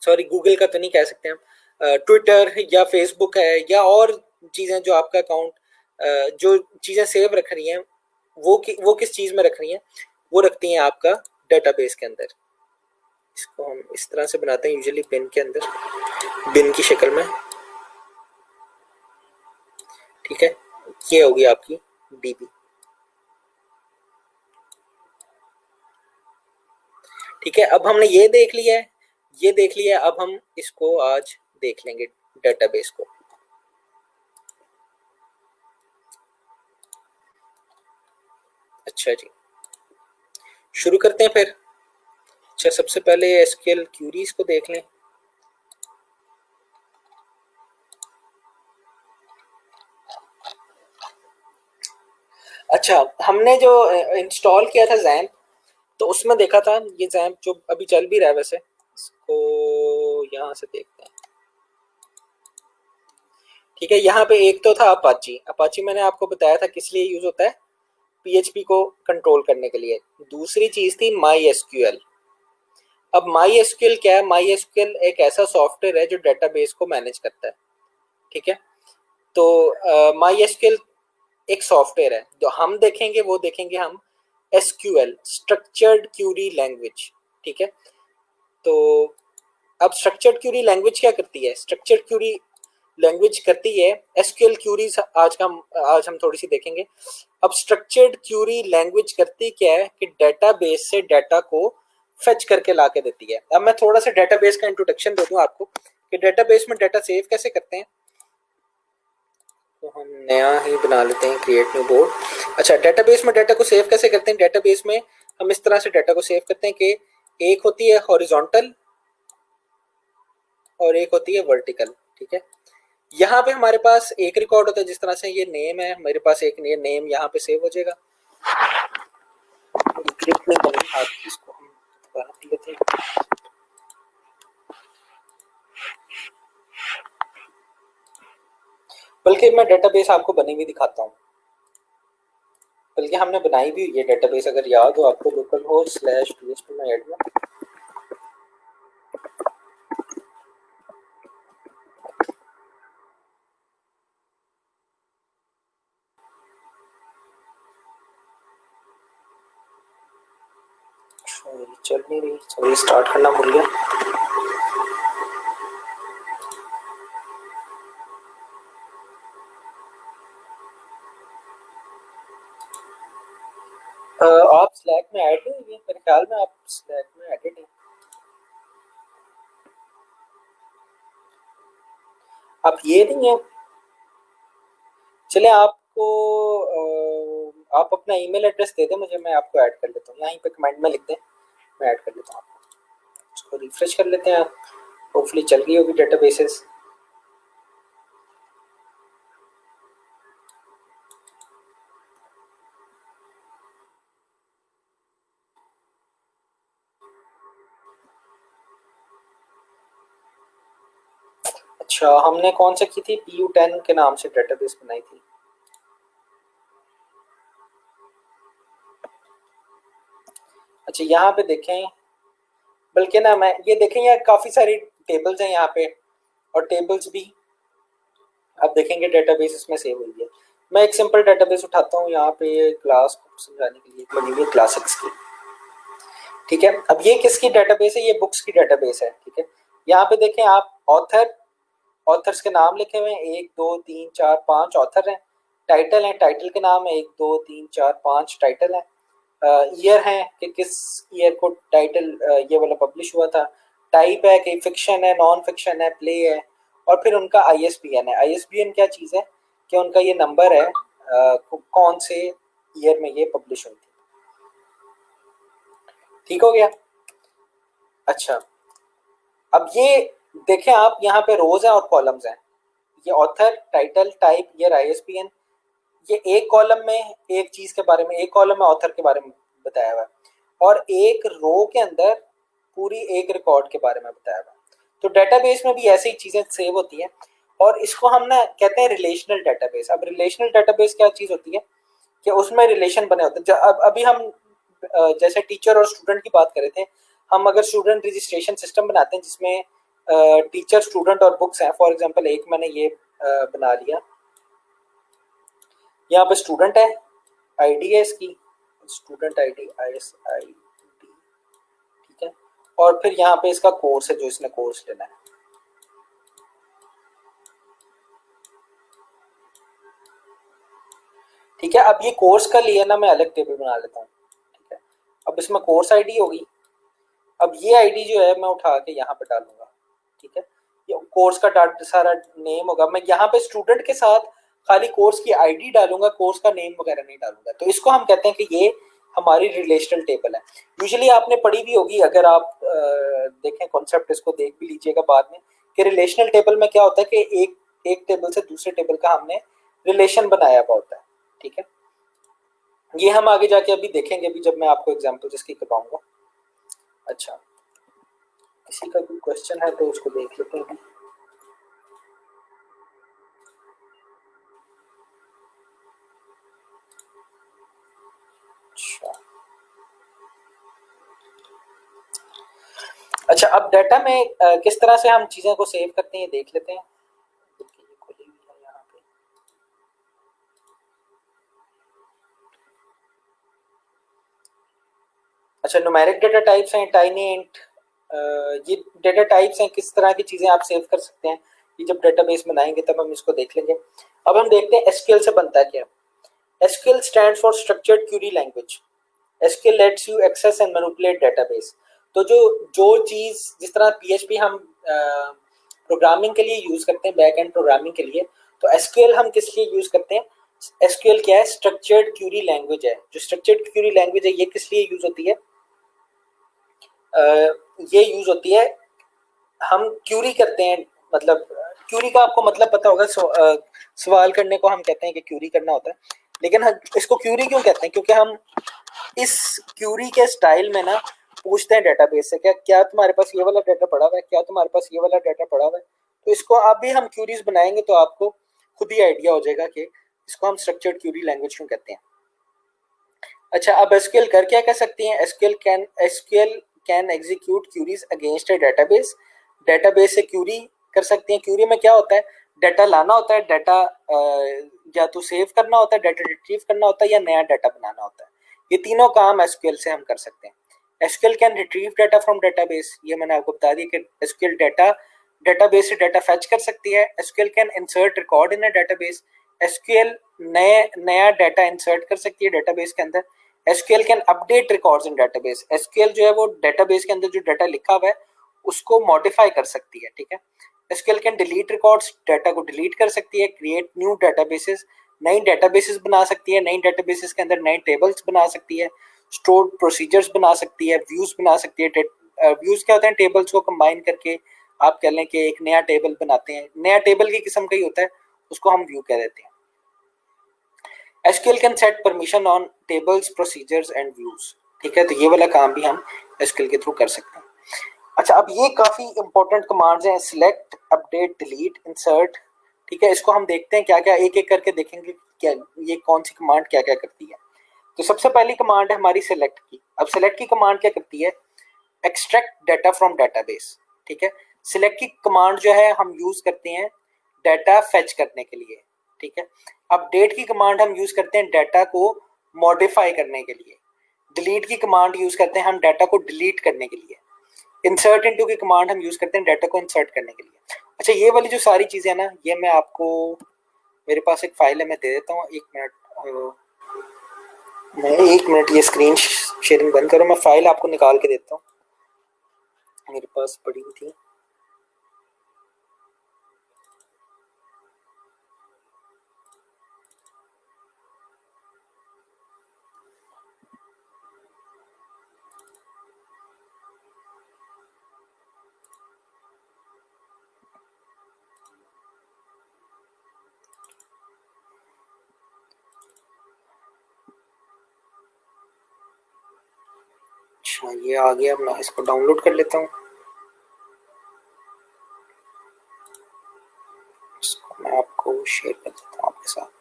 सॉरी, गूगल का तो नहीं कह सकते हम, ट्विटर या फेसबुक है या और चीज़ें जो आपका अकाउंट जो चीज़ें सेव रख रही हैं वो किस चीज़ में रख रही हैं, वो रखती हैं आपका डेटाबेस के अंदर। इसको हम इस तरह से बनाते हैं यूजुअली बिन के अंदर, बिन की शक्ल में। ठीक है, ये होगी आपकी DB। ठीक है, अब हमने ये देख लिया है, ये देख लिया है, अब हम इसको आज देख लेंगे डेटाबेस को। अच्छा जी, शुरू करते हैं फिर। अच्छा, सबसे पहले SQL क्यूरीज को देख लें। अच्छा, हमने जो इंस्टॉल किया था जैम्प, तो उसमें देखा था ये जैम्प जो अभी चल भी रहा है, वैसे इसको यहाँ से देखते हैं। ठीक है, यहाँ पे एक तो था अपाची। अपाची मैंने आपको बताया था किस लिए यूज होता है, PHP को कंट्रोल करने के लिए। दूसरी चीज थी MySQL। अब MySQL क्या है, MySQL एक ऐसा सॉफ्टवेयर है जो डेटाबेस को मैनेज करता है। ठीक है, तो MySQL एक सॉफ्टवेयर है, जो हम देखेंगे वो देखेंगे हम SQL, स्ट्रक्चर्ड क्यूरी लैंग्वेज। ठीक है, तो अब स्ट्रक्चर्ड क्यूरी लैंग्वेज क्या करती है, स्ट्रक्चर्ड क्यूरी लैंग्वेज करती है SQL क्यूरीज। आज हम थोड़ी सी देखेंगे। अब स्ट्रक्चर्ड क्यूरी लैंग्वेज करती क्या है कि डेटाबेस से डाटा को फेच करके ला के देती है। अब मैं थोड़ा सा डेटाबेस का इंट्रोडक्शन दे दूं आपको कि डेटाबेस में डाटा सेव कैसे करते हैं। तो हम नया ही बना लेते हैं, क्रिएट न्यू बोर्ड। अच्छा, डेटाबेस में डाटा को सेव कैसे करते हैं, डेटाबेस में हम इस तरह से डाटा को सेव करते हैं कि एक होती है हॉरिजॉन्टल और एक होती है वर्टिकल। ठीक है, यहाँ पे हमारे पास एक रिकॉर्ड होता है, जिस तरह से ये नेम है, मेरे पास एक नेम यहाँ पे सेव हो जाएगा। ग्रिप नहीं बनी हाथ की, इसको हम बाहर लेते हैं। बल्कि मैं डेटाबेस आपको बनी हुई दिखाता हूँ, बल्कि हमने बनाई भी हुई है डेटाबेस, अगर याद हो आपको, लोकल हो /php में एडमिन। चल नहीं रही, सॉरी, स्टार्ट करना भूल गया। आप स्लैक में ऐड नहीं हुई, मेरे ख्याल में आप स्लैक में एडिट हैं। आप ये नहीं है, चले आपको आप अपना ईमेल एड्रेस दे दें मुझे, मैं आपको ऐड कर लेता हूँ, यहीं पे कमेंट में लिख दें, मैं ऐड कर लेता हूँ आपको। इसको रिफ्रेश कर लेते हैं, होपफुली चल गई होगी डेटाबेसेस। अच्छा, हमने कौन सा की थी, PU10 के नाम से डेटाबेस बनाई थी। अच्छा, यहाँ पे देखें, बल्कि ना मैं ये देखें, यहाँ काफ़ी सारी टेबल्स हैं यहाँ पे, और टेबल्स भी आप देखेंगे डेटाबेस इसमें सेव हुई है। मैं एक सिंपल डेटाबेस उठाता हूँ, यहाँ पे क्लास को समझाने के लिए बनी हुई है, क्लासिक्स की। ठीक है, अब ये किसकी डेटाबेस है, ये बुक्स की डेटाबेस है। ठीक है, यहाँ पे देखें आप, ऑथर, ऑथर्स के नाम लिखे हुए हैं, 1 2 3 4 5 ऑथर हैं। टाइटल है, टाइटल के नाम है 1 2 3 4 5 टाइटल है। ईयर है कि किस ईयर को टाइटल ये वाला पब्लिश हुआ था, टाइप है कि फिक्शन है, नॉन फिक्शन है, प्ले है, और फिर उनका आईएसबीएन है। आईएसबीएन क्या चीज़ है कि उनका ये नंबर है कौन से ईयर में ये पब्लिश हुई थी। ठीक हो गया। अच्छा, अब ये देखें आप, यहाँ पे रोज हैं और कॉलम्स हैं। ये author, title, type, year, ISBN, ये एक कॉलम में एक चीज के बारे में, एक कॉलम में ऑथर के बारे में बताया हुआ है, और एक रो के अंदर पूरी एक रिकॉर्ड के बारे में बताया हुआ है। तो डेटाबेस में भी ऐसी ही चीजें सेव होती हैं, और इसको हम ना कहते हैं रिलेशनल डेटाबेस। अब रिलेशनल डेटाबेस क्या चीज होती है कि उसमें रिलेशन बने होते हैं। अब अभी हम जैसे टीचर और स्टूडेंट की बात कर रहे थे, हम अगर स्टूडेंट रजिस्ट्रेशन सिस्टम बनाते हैं जिसमें टीचर, स्टूडेंट और बुक्स हैं, फॉर एग्जांपल एक मैंने ये बना लिया, यहाँ पे स्टूडेंट है, आईडी है इसकी, स्टूडेंट आईडी ISID, ठीक है, और फिर यहाँ पे इसका कोर्स है जो इसने कोर्स लेना है। ठीक है, अब ये कोर्स का लिए ना मैं अलग टेबल बना लेता हूँ। ठीक है, अब इसमें कोर्स आईडी होगी। अब ये आईडी जो है मैं उठा के यहाँ पे डालूंगा। ठीक है, ये कोर्स का डाटा सारा नेम होगा। मैं यहाँ पे स्टूडेंट के साथ खाली कोर्स की आईडी डालूंगा, कोर्स का नेम वगैरह नहीं डालूंगा। तो इसको हम कहते हैं कि ये हमारी रिलेशनल टेबल है। यूजुअली आपने पढ़ी भी होगी, अगर आप देखें कॉन्सेप्ट, इसको देख भी लीजिएगा बाद में, कि रिलेशनल टेबल में क्या होता है कि एक टेबल से दूसरे टेबल का हमने रिलेशन बनाया हुआ होता है। ठीक है, ये हम आगे जाके अभी देखेंगे, अभी जब मैं आपको एग्जाम्पल जिसकी करवाऊंगा। अच्छा, किसी का कोई क्वेश्चन है तो उसको देख लेते हैं। अच्छा, अच्छा, अब डाटा में किस तरह से हम चीजें को सेव करते हैं देख लेते हैं। देखिए, ये खुली हुई है यहाँ पे। अच्छा, न्यूमेरिक डाटा टाइप्स हैं, टाइनी इंट, ये डाटा टाइप्स हैं, किस तरह की चीजें आप सेव कर सकते हैं। ये जब डेटाबेस बनाएंगे तब हम इसको देख लेंगे। अब हम देखते हैं एसक्यूएल से बनता है क्या। SQL stands for structured query language. SQL lets you access and manipulate database. तो जो जो चीज, जिस तरह पीएचपी हम प्रोग्रामिंग के लिए यूज करते हैं, बैक एंड प्रोग्रामिंग के लिए, तो एसक्यूएल हम किस लिए यूज करते हैं। एसक्यूएल क्या है, स्ट्रक्चर्ड क्वेरी लैंग्वेज है। जो स्ट्रक्चर्ड क्वेरी लैंग्वेज है ये किस लिए यूज होती है, ये यूज होती है, हम क्यूरी करते हैं, मतलब क्यूरी का आपको मतलब पता होगा, सवाल करने को हम कहते हैं कि क्यूरी करना होता है। लेकिन हम इसको क्यूरी क्यों कहते हैं, क्योंकि हम इस क्यूरी के स्टाइल में ना पूछते हैं डेटाबेस से, क्या क्या तुम्हारे पास ये वाला डाटा पड़ा हुआ है, क्या तुम्हारे पास ये वाला डाटा पड़ा हुआ है। तो इसको आप भी हम क्यूरीज बनाएंगे तो आपको खुद ही आइडिया हो जाएगा कि इसको हम स्ट्रक्चर्ड क्यूरी लैंग्वेज क्यों कहते हैं। अच्छा, अब एसक्यूएल कर क्या कर सकती हैं। SQL can execute queries against a database. Database से क्यूरी कर सकती हैं। क्यूरी में क्या होता है, डाटा लाना होता है, डाटा या तो सेव करना होता है, डाटा रिट्रीव करना होता है, या नया डाटा बनाना होता है। ये तीनों काम एसक्यूएल से हम कर सकते हैं। SQL can retrieve data from database, ये मैंने आपको बता दिया कि एसक्यूएल डेटाबेस से डाटा फेच कर सकती है। SQL can insert record in a database. SQL नया डाटा इंसर्ट कर सकती है डेटाबेस के अंदर। SQL can update records in database. SQL जो है वो डेटाबेस के अंदर जो डाटा लिखा हुआ है उसको मॉडिफाई कर सकती है। ठीक है, SQL can delete records, data को डिलीट कर सकती है। क्रिएट न्यू डेटाबेसेस, नई डेटाबेसेस बना सकती है। नई डेटाबेसेस के अंदर नए टेबल्स बना सकती है। स्टोर्ड प्रोसीजर्स बना सकती है। व्यूज बना सकती है। व्यूज क्या होते हैं, टेबल्स को कंबाइन करके आप कह लें कि एक नया टेबल बनाते हैं। नया टेबल की किस्म का ही होता है, उसको हम व्यू कह देते हैं। SQL can set permission on tables, procedures and views. ठीक है, तो ये वाला काम भी हम एसक्यूएल के थ्रू कर सकते हैं। अच्छा, अब ये काफी इंपॉर्टेंट कमांड्स हैं, सिलेक्ट, अपडेट, डिलीट, इंसर्ट। ठीक है, इसको हम देखते हैं क्या क्या, एक एक करके देखेंगे क्या ये कौन सी कमांड क्या क्या करती है। तो सबसे पहली कमांड है हमारी सिलेक्ट की। अब सिलेक्ट की कमांड क्या करती है, एक्सट्रैक्ट डाटा फ्रॉम डेटाबेस। ठीक है, सिलेक्ट की कमांड जो है हम यूज करते हैं डाटा फेच करने के लिए। ठीक है, अपडेट की कमांड हम यूज करते हैं डाटा को मॉडिफाई करने के लिए। डिलीट की कमांड यूज करते हैं हम डाटा को डिलीट करने के लिए। इंसर्ट इनटू की कमांड हम यूज करते हैं डाटा को इंसर्ट करने के लिए। अच्छा, ये वाली जो सारी चीजें हैं ना, ये मैं आपको, मेरे पास एक फाइल है, मैं दे देता हूँ, एक मिनट। मैं 1 मिनट ये स्क्रीन शेयरिंग बंद करो, मैं फाइल आपको निकाल के देता हूँ, मेरे पास पड़ी हुई थी। अच्छा ये आ गया, मैं इसको डाउनलोड कर लेता हूँ, इसको मैं आपको शेयर कर देता हूँ आपके साथ।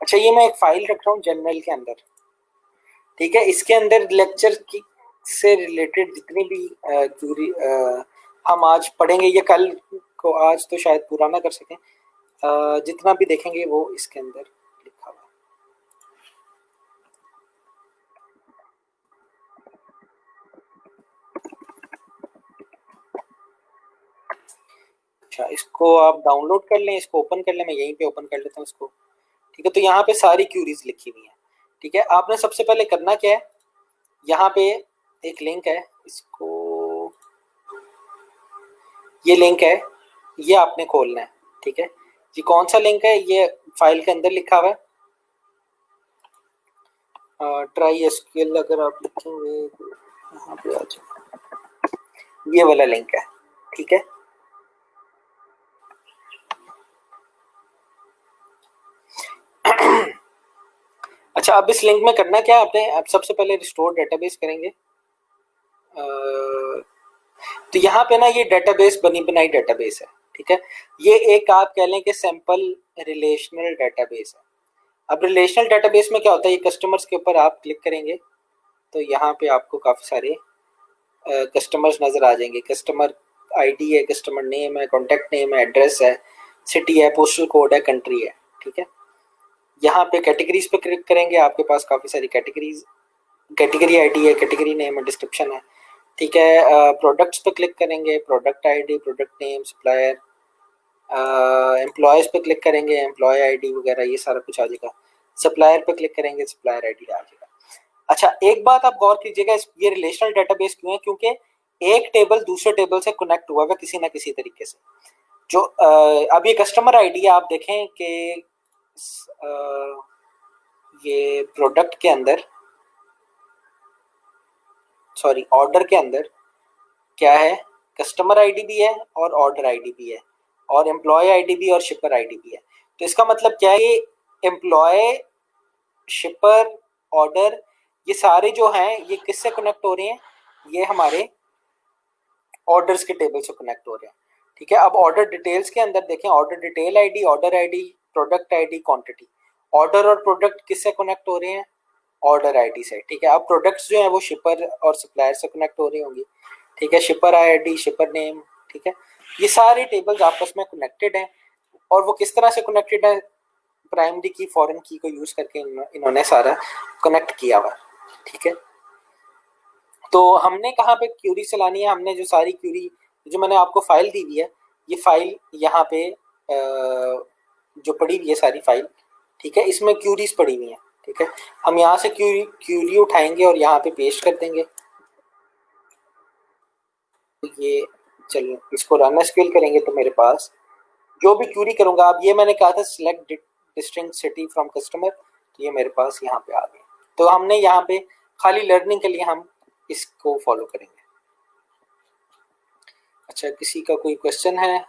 अच्छा ये मैं एक फाइल रख रहा हूँ जनरल के अंदर, ठीक है। इसके अंदर लेक्चर की से रिलेटेड जितनी भी क्यूरी हम आज पढ़ेंगे, ये कल को आज तो शायद पूरा ना कर सकें, जितना भी देखेंगे वो इसके अंदर लिखा हुआ है। अच्छा इसको आप डाउनलोड कर लें, इसको ओपन कर लें, मैं यहीं पे ओपन कर लेता हूँ इसको, ठीक है। तो यहाँ पे सारी क्यूरीज लिखी हुई हैं, ठीक है। आपने सबसे पहले करना क्या है, यहाँ पे एक लिंक है, इसको ये लिंक है, ये आपने खोलना है, ठीक है। ये कौन सा लिंक है, ये फाइल के अंदर लिखा हुआ है, ट्राई एसक्यूएल अगर आप लिखेंगे तो यहाँ पे आ जाए, ये वाला लिंक है, ठीक है। अच्छा अब इस लिंक में करना क्या है आपने, आप सबसे पहले रिस्टोर डेटाबेस करेंगे। तो यहाँ पे ना ये डेटाबेस बनी बनाई डेटाबेस है, ठीक है। ये एक आप कह लें कि सैंपल रिलेशनल डेटाबेस है। अब रिलेशनल डेटाबेस में क्या होता है, ये कस्टमर्स के ऊपर आप क्लिक करेंगे तो यहाँ पे आपको काफ़ी सारे कस्टमर्स नज़र आ जाएंगे। कस्टमर आईडी है, कस्टमर नेम है, कॉन्टैक्ट नेम है, एड्रेस है, सिटी है, पोस्टल कोड है, कंट्री है, ठीक है। यहाँ पे कैटेगरीज पे क्लिक करेंगे, आपके पास काफ़ी सारी कैटेगरीज, कैटेगरी आईडी है, कैटेगरी नेम है, डिस्क्रिप्शन है, ठीक है। प्रोडक्ट्स पे क्लिक करेंगे, product ID, product name, supplier, employees पे क्लिक करेंगे, एम्प्लॉय आईडी वगैरह ये सारा कुछ आ जाएगा। सप्लायर पे क्लिक करेंगे, सप्लायर आईडी आ जाएगा। अच्छा एक बात आप गौर कीजिएगा, ये रिलेशनल डेटाबेस क्यों है, क्योंकि एक टेबल दूसरे टेबल से कनेक्ट हुआ है किसी ना किसी तरीके से। जो अब ये कस्टमर आईडी आप देखें कि ये प्रोडक्ट के अंदर, सॉरी ऑर्डर के अंदर क्या है, कस्टमर आईडी भी है और ऑर्डर आईडी भी है और एम्प्लॉय आईडी भी और शिपर आईडी भी है। तो इसका मतलब क्या है, ये एम्प्लॉय, शिपर, ऑर्डर, ये सारे जो हैं ये किससे कनेक्ट हो रहे हैं, ये हमारे ऑर्डर्स के टेबल से कनेक्ट हो रहे हैं, ठीक है। अब ऑर्डर डिटेल्स के अंदर देखें, order detail ID, order ID, product ID, quantity, order और प्रोडक्ट किससे कनेक्ट हो रहे हैं, ऑर्डर आईडी से, ठीक है। अब प्रोडक्ट्स जो है वो शिपर और सप्लायर से कनेक्ट हो रही होंगी, ठीक है। शिपर आईडी, शिपर नेम, ठीक है। ये सारे टेबल्स आपस में कनेक्टेड हैं और वो किस तरह से कनेक्टेड है, प्राइमरी की, फॉरेन की को यूज करके इन्होंने सारा कनेक्ट किया हुआ, ठीक है। तो हमने कहाँ पे क्यूरी चलानी है, हमने जो सारी क्यूरी जो मैंने आपको फाइल दी हुई है, ये फाइल यहाँ पे जो पड़ी हुई है सारी फाइल, ठीक है, इसमें क्यूरीज पड़ी हुई हैं, ठीक है। हम यहाँ से क्यूरी क्यूरी उठाएंगे और यहाँ पे पेस्ट कर देंगे। तो ये चलिए इसको रन एसक्यूएल करेंगे तो मेरे पास जो भी क्यूरी करूंगा, अब ये मैंने कहा था select distinct city from customer, तो ये मेरे पास यहाँ पे आ गया। तो हमने यहाँ पे खाली लर्निंग के लिए हम इसको फॉलो करेंगे। अच्छा किसी का कोई क्वेश्चन है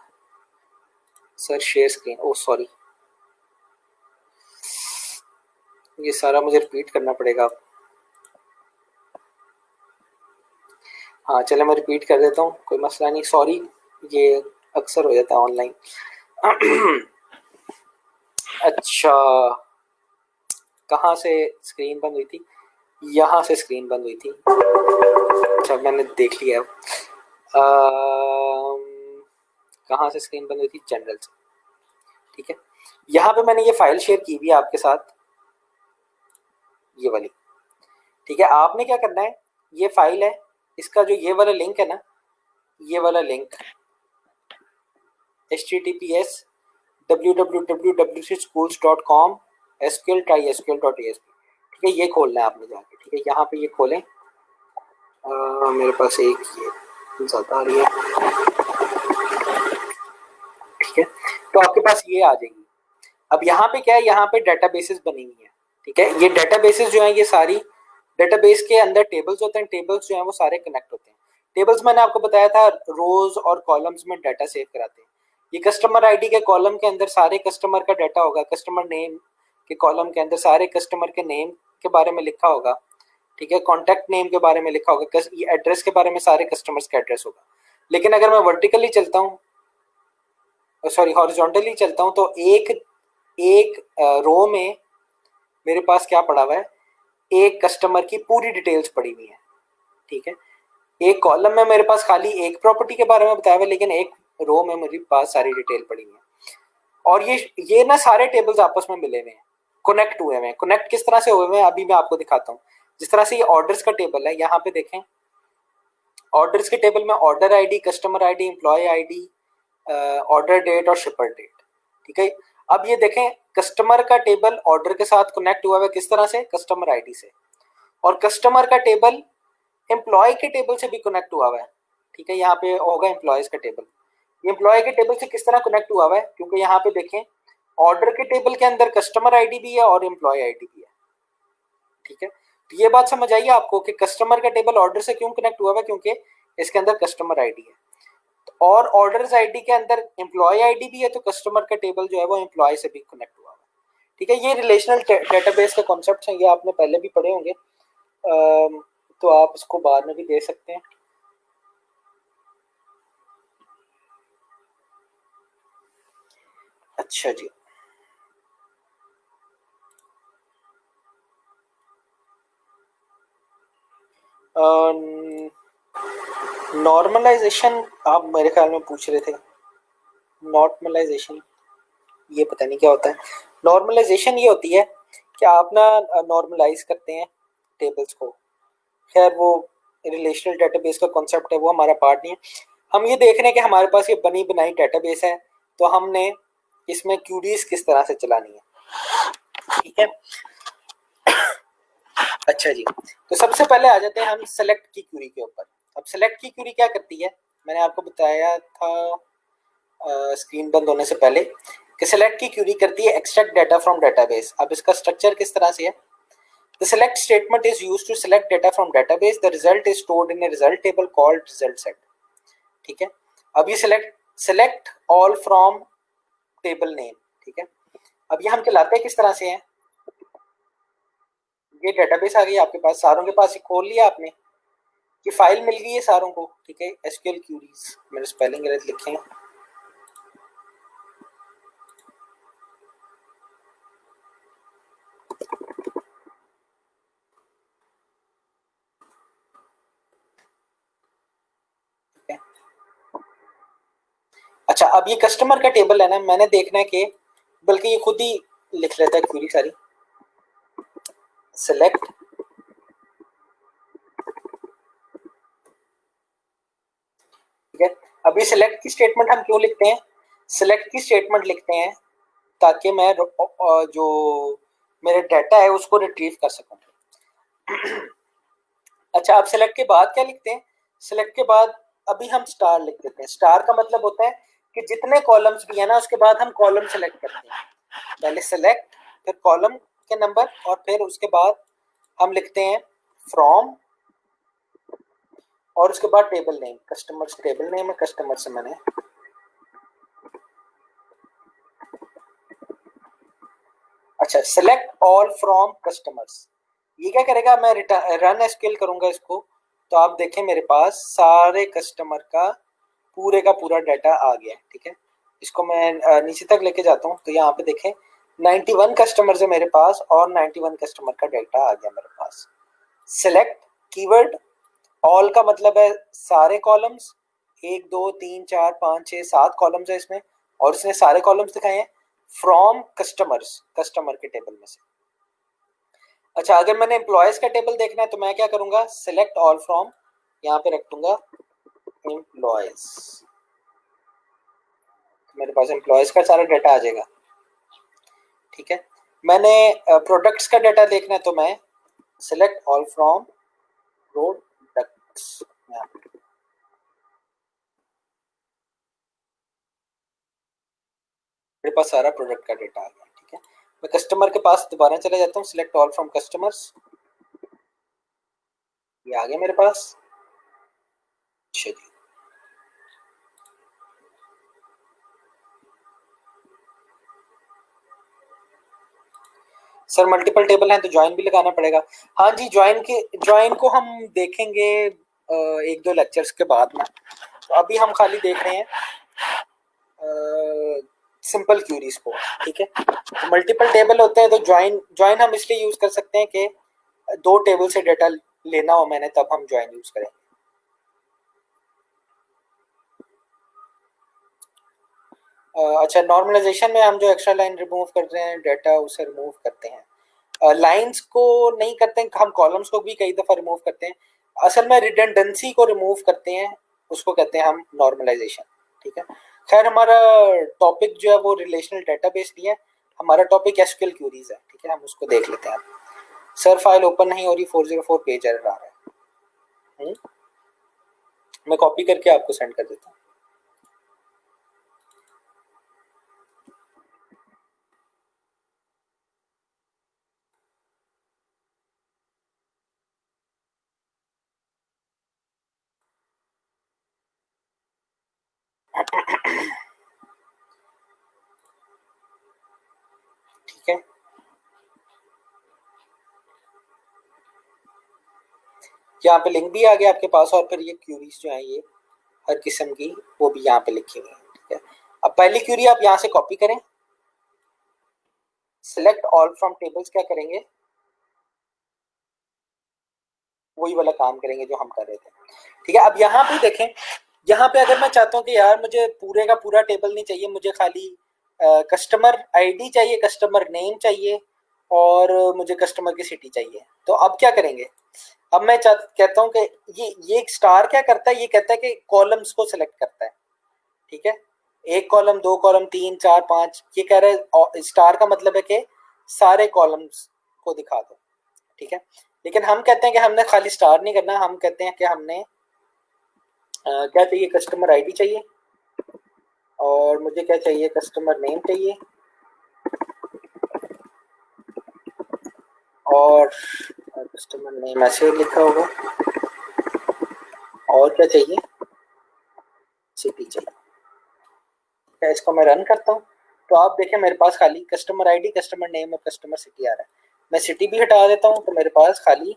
सर, शेयर स्क्रीन, ओ सॉरी ये सारा मुझे रिपीट करना पड़ेगा। हाँ चले मैं रिपीट कर देता हूँ, कोई मसला नहीं, सॉरी ये अक्सर हो जाता है ऑनलाइन। अच्छा कहाँ से स्क्रीन बंद हुई थी, यहाँ से स्क्रीन बंद हुई थी। अच्छा मैंने देख लिया। कहाँ से स्क्रीन बंद हुई थी, जनरल से, ठीक है। यहाँ पे मैंने ये फाइल शेयर की हुई है आपके साथ, ये वाली, ठीक है। आपने क्या करना है, ये फाइल है, इसका जो ये वाला लिंक है ना, ये वाला लिंक https://www.schools.com sql-try-sql.asp, ठीक है। ये खोलना है आपने जाके, ठीक है। यहाँ पे ये खोलें, मेरे पास एक ये ज़्यादा आ रही है, ठीक है। तो आपके पास ये आ जाएगी। अब यहाँ पे क्या है, यहाँ पे डेटाबेसेस बनी हुई है, ठीक है। ये डेटाबेसेस जो है, ये सारी डेटाबेस के अंदर टेबल्स होते हैं, टेबल्स जो हैं वो सारे कनेक्ट होते हैं। टेबल्स मैंने आपको बताया था रोज और कॉलम्स में डाटा सेव कराते हैं। ये कस्टमर आईडी के कॉलम के अंदर सारे कस्टमर का डाटा होगा, कस्टमर नेम के कॉलम के अंदर सारे कस्टमर के नेम के बारे में लिखा होगा, ठीक है। कॉन्टैक्ट नेम के बारे में लिखा होगा, ये एड्रेस के बारे में सारे कस्टमर्स का एड्रेस होगा। लेकिन अगर मैं वर्टिकली चलता हूँ, सॉरी हॉरिजॉन्टली चलता हूँ, तो एक एक रो में मेरे पास क्या पड़ा हुआ है, एक कस्टमर की पूरी डिटेल्स पड़ी हुई है, ठीक है। एक कॉलम में मेरे पास खाली एक प्रॉपर्टी के बारे में बताया हुआ है, लेकिन एक रो में मेरे पास सारी डिटेल पड़ी हुई है। और ये ना सारे टेबल्स आपस में मिले हुए हैं, कनेक्ट हुए हुए हैं। कनेक्ट किस तरह से हुए हुए हैं अभी मैं आपको दिखाता हूँ। जिस तरह से ये ऑर्डर्स का टेबल है, यहाँ पे देखें, ऑर्डर्स के टेबल में order ID, customer ID, employee ID, order date और शिपर डेट, ठीक है। अब ये देखें, कस्टमर का टेबल ऑर्डर के साथ कनेक्ट हुआ है किस तरह से, कस्टमर आईडी से, और कस्टमर का टेबल एम्प्लॉय के टेबल से भी कनेक्ट हुआ है, ठीक है। यहाँ पे होगा एम्प्लॉयज का टेबल, एम्प्लॉय के टेबल से किस तरह कनेक्ट हुआ है, क्योंकि यहाँ पे देखें ऑर्डर के टेबल के अंदर कस्टमर आईडी भी है और एम्प्लॉय आईडी भी है, ठीक है। तो ये बात समझ आई आपको कि कस्टमर का टेबल ऑर्डर से क्यों कनेक्ट हुआ है, क्योंकि इसके अंदर कस्टमर आईडी है, और ऑर्डर्स आईडी के अंदर एम्प्लॉय आईडी भी है, तो कस्टमर का टेबल जो है वो एम्प्लॉय से भी कनेक्ट हुआ है, ठीक है। ये रिलेशनल डेटाबेस के कॉन्सेप्ट हैं, ये आपने पहले भी पढ़े होंगे, तो आप इसको बाद में भी दे सकते हैं। अच्छा जी, नॉर्मलाइजेशन आप मेरे ख्याल में पूछ रहे थे। नॉर्मलाइजेशन, ये पता नहीं क्या होता है। नॉर्मलाइजेशन ये होती है कि आप ना नॉर्मलाइज करते हैं टेबल्स को। खैर वो रिलेशनल डेटाबेस का कॉन्सेप्ट है, वो हमारा पार्ट नहीं है। हम ये देख रहे हैं कि हमारे पास ये बनी बनाई डेटाबेस है, तो हमने इसमें क्यूरीज किस तरह से चलानी है, ठीक है। अच्छा जी, तो सबसे पहले आ जाते हैं हम सेलेक्ट की क्यूरी के ऊपर। अब सेलेक्ट की क्यूरी क्या करती है, मैंने आपको बताया था स्क्रीन बंद होने से पहले कि सेलेक्ट की क्यूरी करती है एक्सट्रैक्ट डाटा फ्रॉम डेटाबेस। अब इसका स्ट्रक्चर किस तरह से है, the select statement is used to select data from database, the result is stored in a result table called result set, ठीक है। अब ये select all from table name, ठीक है। अब ये हम चलाते हैं किस तरह से हैं, ये डेटाबेस आ गई आपके पास, सारों के पास, ये खोल लिया आपने, ये फाइल मिल गई है सारों को, ठीक है। एसक्यूएल क्यूरीज, मेरे स्पेलिंग गलत लिखे हैं, अच्छा। अब ये कस्टमर का टेबल है ना, मैंने देखना है कि, बल्कि ये खुद ही लिख लेता है क्यूरी सारी, सेलेक्ट ठीक है। अब ये सिलेक्ट की स्टेटमेंट हम क्यों लिखते हैं, सिलेक्ट की स्टेटमेंट लिखते हैं ताकि मैं जो मेरे डाटा है उसको रिट्रीव कर सकूं। अच्छा, अब सेलेक्ट के बाद क्या लिखते हैं, सेलेक्ट के बाद अभी हम स्टार लिख देते हैं। स्टार का मतलब होता है कि जितने कॉलम्स भी है ना, उसके बाद हम कॉलम सेलेक्ट करते हैं। पहले सेलेक्ट, फिर कॉलम के नंबर, और फिर उसके बाद हम लिखते हैं फ्रॉम, और उसके बाद table name, customers table name है, कस्टमर से मैंने अच्छा सेलेक्ट ऑल फ्रॉम कस्टमर्स। ये क्या करेगा, मैं रन एसक्यूएल करूंगा इसको, तो आप देखें मेरे पास सारे कस्टमर का पूरा डाटा आ गया, ठीक है। इसको मैं नीचे तक लेके जाता हूँ, तो यहाँ पे देखें 91 कस्टमर्स है मेरे पास, और 91 कस्टमर का डाटा आ गया मेरे पास। सेलेक्ट कीवर्ड, ऑल का मतलब है सारे कॉलम्स, 1 2 3 4 5 6 7 कॉलम्स है इसमें, और इसने सारे कॉलम्स दिखाए हैं। फ्रॉम कस्टमर्स, कस्टमर के टेबल में से। अच्छा, अगर मैंने एम्प्लॉयज का टेबल देखना है तो मैं क्या करूंगा, सिलेक्ट ऑल फ्रॉम, यहाँ पे रख दूंगा एम्प्लॉयज, मेरे पास एम्प्लॉयज का सारा डाटा आ जाएगा। ठीक है, मैंने प्रोडक्ट्स का डाटा देखना है तो मैं सिलेक्ट ऑल फ्रॉम प्रोडक्ट्स, मेरे पास सारा प्रोडक्ट का डाटा आ गया। ठीक है, मैं कस्टमर के पास दोबारा चले जाता हूँ, सिलेक्ट ऑल फ्रॉम कस्टमर्स, ये आ गया मेरे पास। चलिए, सर मल्टीपल टेबल हैं तो ज्वाइन भी लगाना पड़ेगा। हाँ जी, ज्वाइन को हम देखेंगे एक दो लेक्चर्स के बाद में। तो अभी हम खाली देख रहे हैं सिंपल क्यूरीज को। ठीक है, तो मल्टीपल टेबल होते हैं तो ज्वाइन हम इसलिए यूज कर सकते हैं कि दो टेबल से डाटा लेना हो मैंने, तब हम ज्वाइन यूज करें। अच्छा, नॉर्मलाइजेशन में हम जो एक्स्ट्रा लाइन रिमूव कर रहे हैं डाटा, उसे रिमूव करते हैं। लाइंस को नहीं करते हैं, हम कॉलम्स को भी कई दफ़ा रिमूव करते हैं। असल में रिडंडेंसी को रिमूव करते हैं, उसको कहते हैं हम नॉर्मलाइजेशन। ठीक है, खैर हमारा टॉपिक जो है वो रिलेशनल डेटाबेस नहीं है, हमारा टॉपिक एसक्यूएल क्यूरीज है। ठीक है, हम उसको देख लेते हैं। सर फाइल ओपन नहीं हो रही, 404 पेज एरर आ रहा है। मैं कॉपी करके आपको सेंड कर देता हूँ। ठीक है, यहाँ पे लिंक भी आ गया आपके पास, और फिर ये क्यूरीज जो है ये हर किस्म की वो भी यहाँ पे लिखी हुई है। ठीक है, अब पहली क्यूरी आप यहाँ से कॉपी करें, सिलेक्ट ऑल फ्रॉम टेबल्स क्या करेंगे, वही वाला काम करेंगे जो हम कर रहे थे। ठीक है, अब यहाँ पे देखें, यहाँ पे अगर मैं चाहता हूँ कि यार मुझे पूरे का पूरा टेबल नहीं चाहिए, मुझे खाली कस्टमर आईडी चाहिए, कस्टमर नेम चाहिए, और मुझे कस्टमर की सिटी चाहिए, तो अब क्या करेंगे। अब मैं कहता हूँ कि ये स्टार क्या करता है, ये कहता है कि कॉलम्स को सिलेक्ट करता है। ठीक है, एक कॉलम, दो कॉलम, तीन, चार, पांच, ये कह रहा है स्टार का मतलब है कि सारे कॉलम्स को दिखा दो। ठीक है, लेकिन हम कहते हैं कि हमने खाली स्टार नहीं करना, हम कहते हैं कि हमने क्या चाहिए, कस्टमर आईडी चाहिए, और मुझे क्या चाहिए, कस्टमर नेम चाहिए, और कस्टमर नेम ऐसे लिखा होगा, और क्या चाहिए, सिटी चाहिए। क्या, इसको मैं रन करता हूँ तो आप देखें मेरे पास खाली कस्टमर आईडी, कस्टमर नेम और कस्टमर सिटी आ रहा है। मैं सिटी भी हटा देता हूँ तो मेरे पास खाली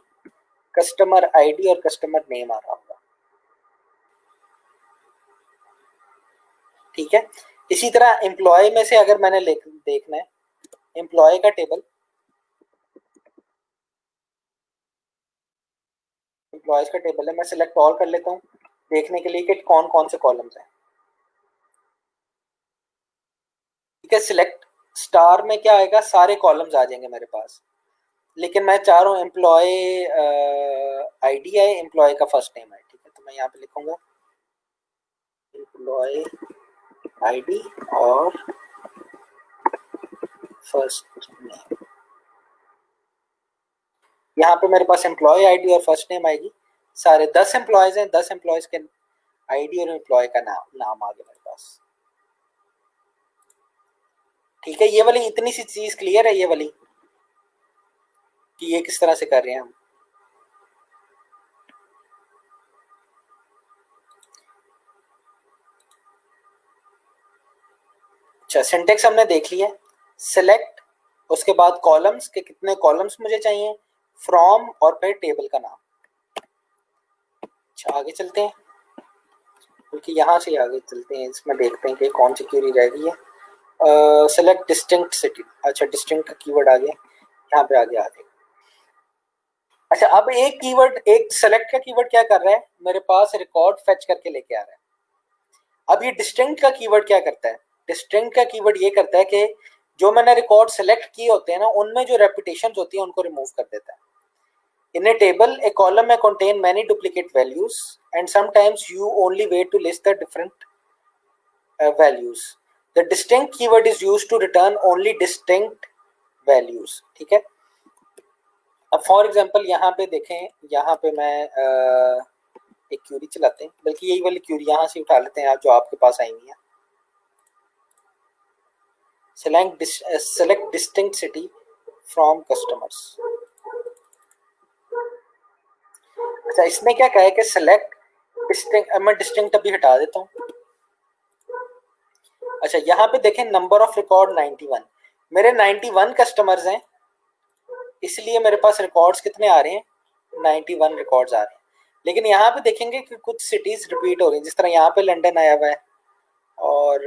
कस्टमर आईडी और कस्टमर नेम आ रहा होगा। ठीक है, इसी तरह एम्प्लॉय में से अगर मैंने देखना है एम्प्लॉय का टेबल, एम्प्लॉयज का टेबल है, मैं सिलेक्ट ऑल कर लेता हूँ देखने के लिए कि कौन कौन से कॉलम्स हैं। ठीक है, सिलेक्ट स्टार में क्या आएगा, सारे कॉलम्स आ जाएंगे मेरे पास, लेकिन मैं चाह रहा हूँ एम्प्लॉय आईडी है, एम्प्लॉय का फर्स्ट नेम है। ठीक है, तो मैं यहाँ पे लिखूंगा एम्प्लॉय आईडी और फर्स्ट नेम। यहाँ पे मेरे पास एम्प्लॉय आईडी और फर्स्ट नेम आएगी, सारे 10 एम्प्लॉयज हैं, 10 एम्प्लॉयज के आईडी और एम्प्लॉय का नाम आ गया मेरे पास। ठीक है, ये वाली इतनी सी चीज क्लियर है, ये वाली कि ये किस तरह से कर रहे हैं हम। अच्छा, सिंटेक्स हमने देख लिया, सिलेक्ट, उसके बाद कॉलम्स के कितने कॉलम्स मुझे चाहिए, फ्रॉम, और फिर टेबल का नाम। अच्छा, आगे चलते हैं, बल्कि यहाँ से आगे चलते हैं, इसमें देखते हैं कि कौन सी क्वेरी रह गई है। सेलेक्ट डिस्टिंक्ट सिटी, अच्छा डिस्टिंक्ट का कीवर्ड आ गया, यहाँ पे आगे आ गया। अच्छा, अब एक कीवर्ड, एक सेलेक्ट का कीवर्ड क्या कर रहा है, मेरे पास रिकॉर्ड फेच करके लेके आ रहा है। अब ये डिस्टिंक्ट का कीवर्ड क्या करता है, डिस्टिंक्ट का कीवर्ड ये करता है कि जो मैंने रिकॉर्ड सेलेक्ट किए होते हैं ना, उनमें जो रेपिटेशन होती है उनको रिमूव कर देता है. In a table, a column may contain many duplicate values, and sometimes you only wait to list the different values. The distinct keyword is used to return only distinct values. ठीक है. अब for example यहाँ पे देखें, यहाँ पे मैं एक क्यूरी चलाते हैं, बल्कि यही वाली क्यूरी यहाँ से उठा लेते हैं आप, जो आपके पास आई हुई है. Select distinct city from customers. अच्छा, इसमें क्या कहा है कि सेलेक्ट डिस्टिंक्ट, मैं डिस्टिंक्ट अभी हटा देता हूँ. अच्छा, यहाँ पे देखें नंबर ऑफ रिकॉर्ड 91. मेरे 91 कस्टमर्स हैं, इसलिए मेरे पास रिकॉर्ड्स कितने आ रहे हैं, 91 रिकॉर्ड्स आ रहे हैं. लेकिन यहाँ पे देखेंगे कि कुछ सिटीज रिपीट हो रही हैं, जिस तरह यहाँ पे लंदन आया हुआ है, और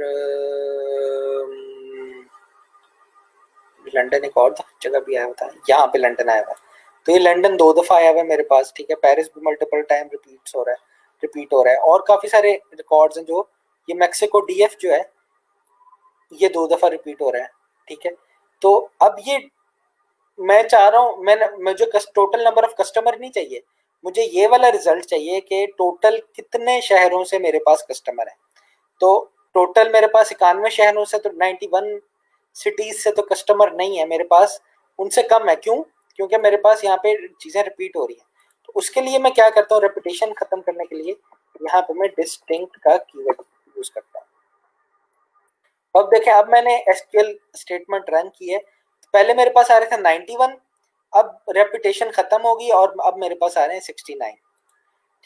लंदन एक और जगह भी आया होता है, यहाँ पे लंदन आया हुआ है. तो ये लंदन 2 दफा आया हुआ है मेरे पास. ठीक है. पेरिस भी मल्टीपल टाइम रिपीट हो रहा है, और काफी सारे रिकॉर्ड्स हैं. जो ये मैक्सिको डीएफ जो है, ये 2 दफा रिपीट हो रहा है. ठीक है. तो अब ये मैं चाह रहा हूँ, मैं जो टोटल नंबर ऑफ कस्टमर नहीं चाहिए, मुझे ये वाला रिजल्ट चाहिए कि टोटल कितने शहरों से मेरे पास कस्टमर है. तो टोटल मेरे पास 91 शहरों से, तो 91 सिटीज से तो कस्टमर नहीं है मेरे पास, उनसे कम है. क्यों? क्योंकि मेरे पास यहाँ पे चीजें रिपीट हो रही हैं. तो उसके लिए मैं क्या करता हूँ, रेपिटेशन खत्म करने के लिए यहाँ पे मैं डिस्टिंक्ट का कीवर्ड यूज करता हूँ. अब देखें, अब मैंने एसक्यूएल स्टेटमेंट रन की है. पहले मेरे पास आ रहे थे 91, अब रेपिटेशन खत्म होगी और अब मेरे पास आ रहे हैं 69.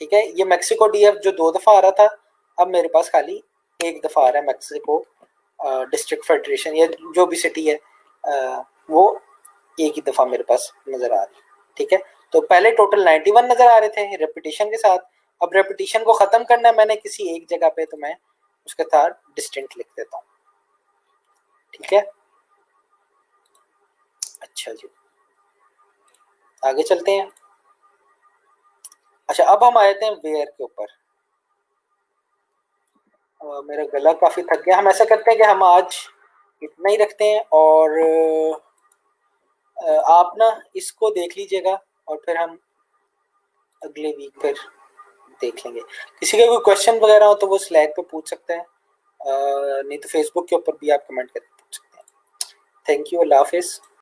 ठीक है. ये मैक्सिको डीएफ जो 2 दफा आ रहा था, अब मेरे पास खाली 1 दफा आ रहा है मैक्सिको डिस्ट्रिक्ट फेडरेशन, या जो भी सिटी है वो एक ही दफा मेरे पास नजर आ रही है. ठीक है. तो पहले टोटल 91 नजर आ रहे थे रेपिटेशन के साथ. अब रेपिटेशन को खत्म करना है मैंने किसी एक जगह पे, तो मैं उसके साथ डिस्टिंक्ट लिख देता हूँ. ठीक है. अच्छा जी, आगे चलते हैं. अच्छा, अब हम आए थे वेयर के ऊपर. मेरा गला काफी थक गया. हम ऐसा करते हैं कि हम आज इतना ही रखते हैं, और आप ना इसको देख लीजिएगा, और फिर हम अगले वीक फिर देख लेंगे. किसी का कोई क्वेश्चन वगैरह हो तो वो स्लैक पे पूछ सकते हैं, नहीं तो फेसबुक के ऊपर भी आप कमेंट करके पूछ सकते हैं. Thank you. Allah Hafiz.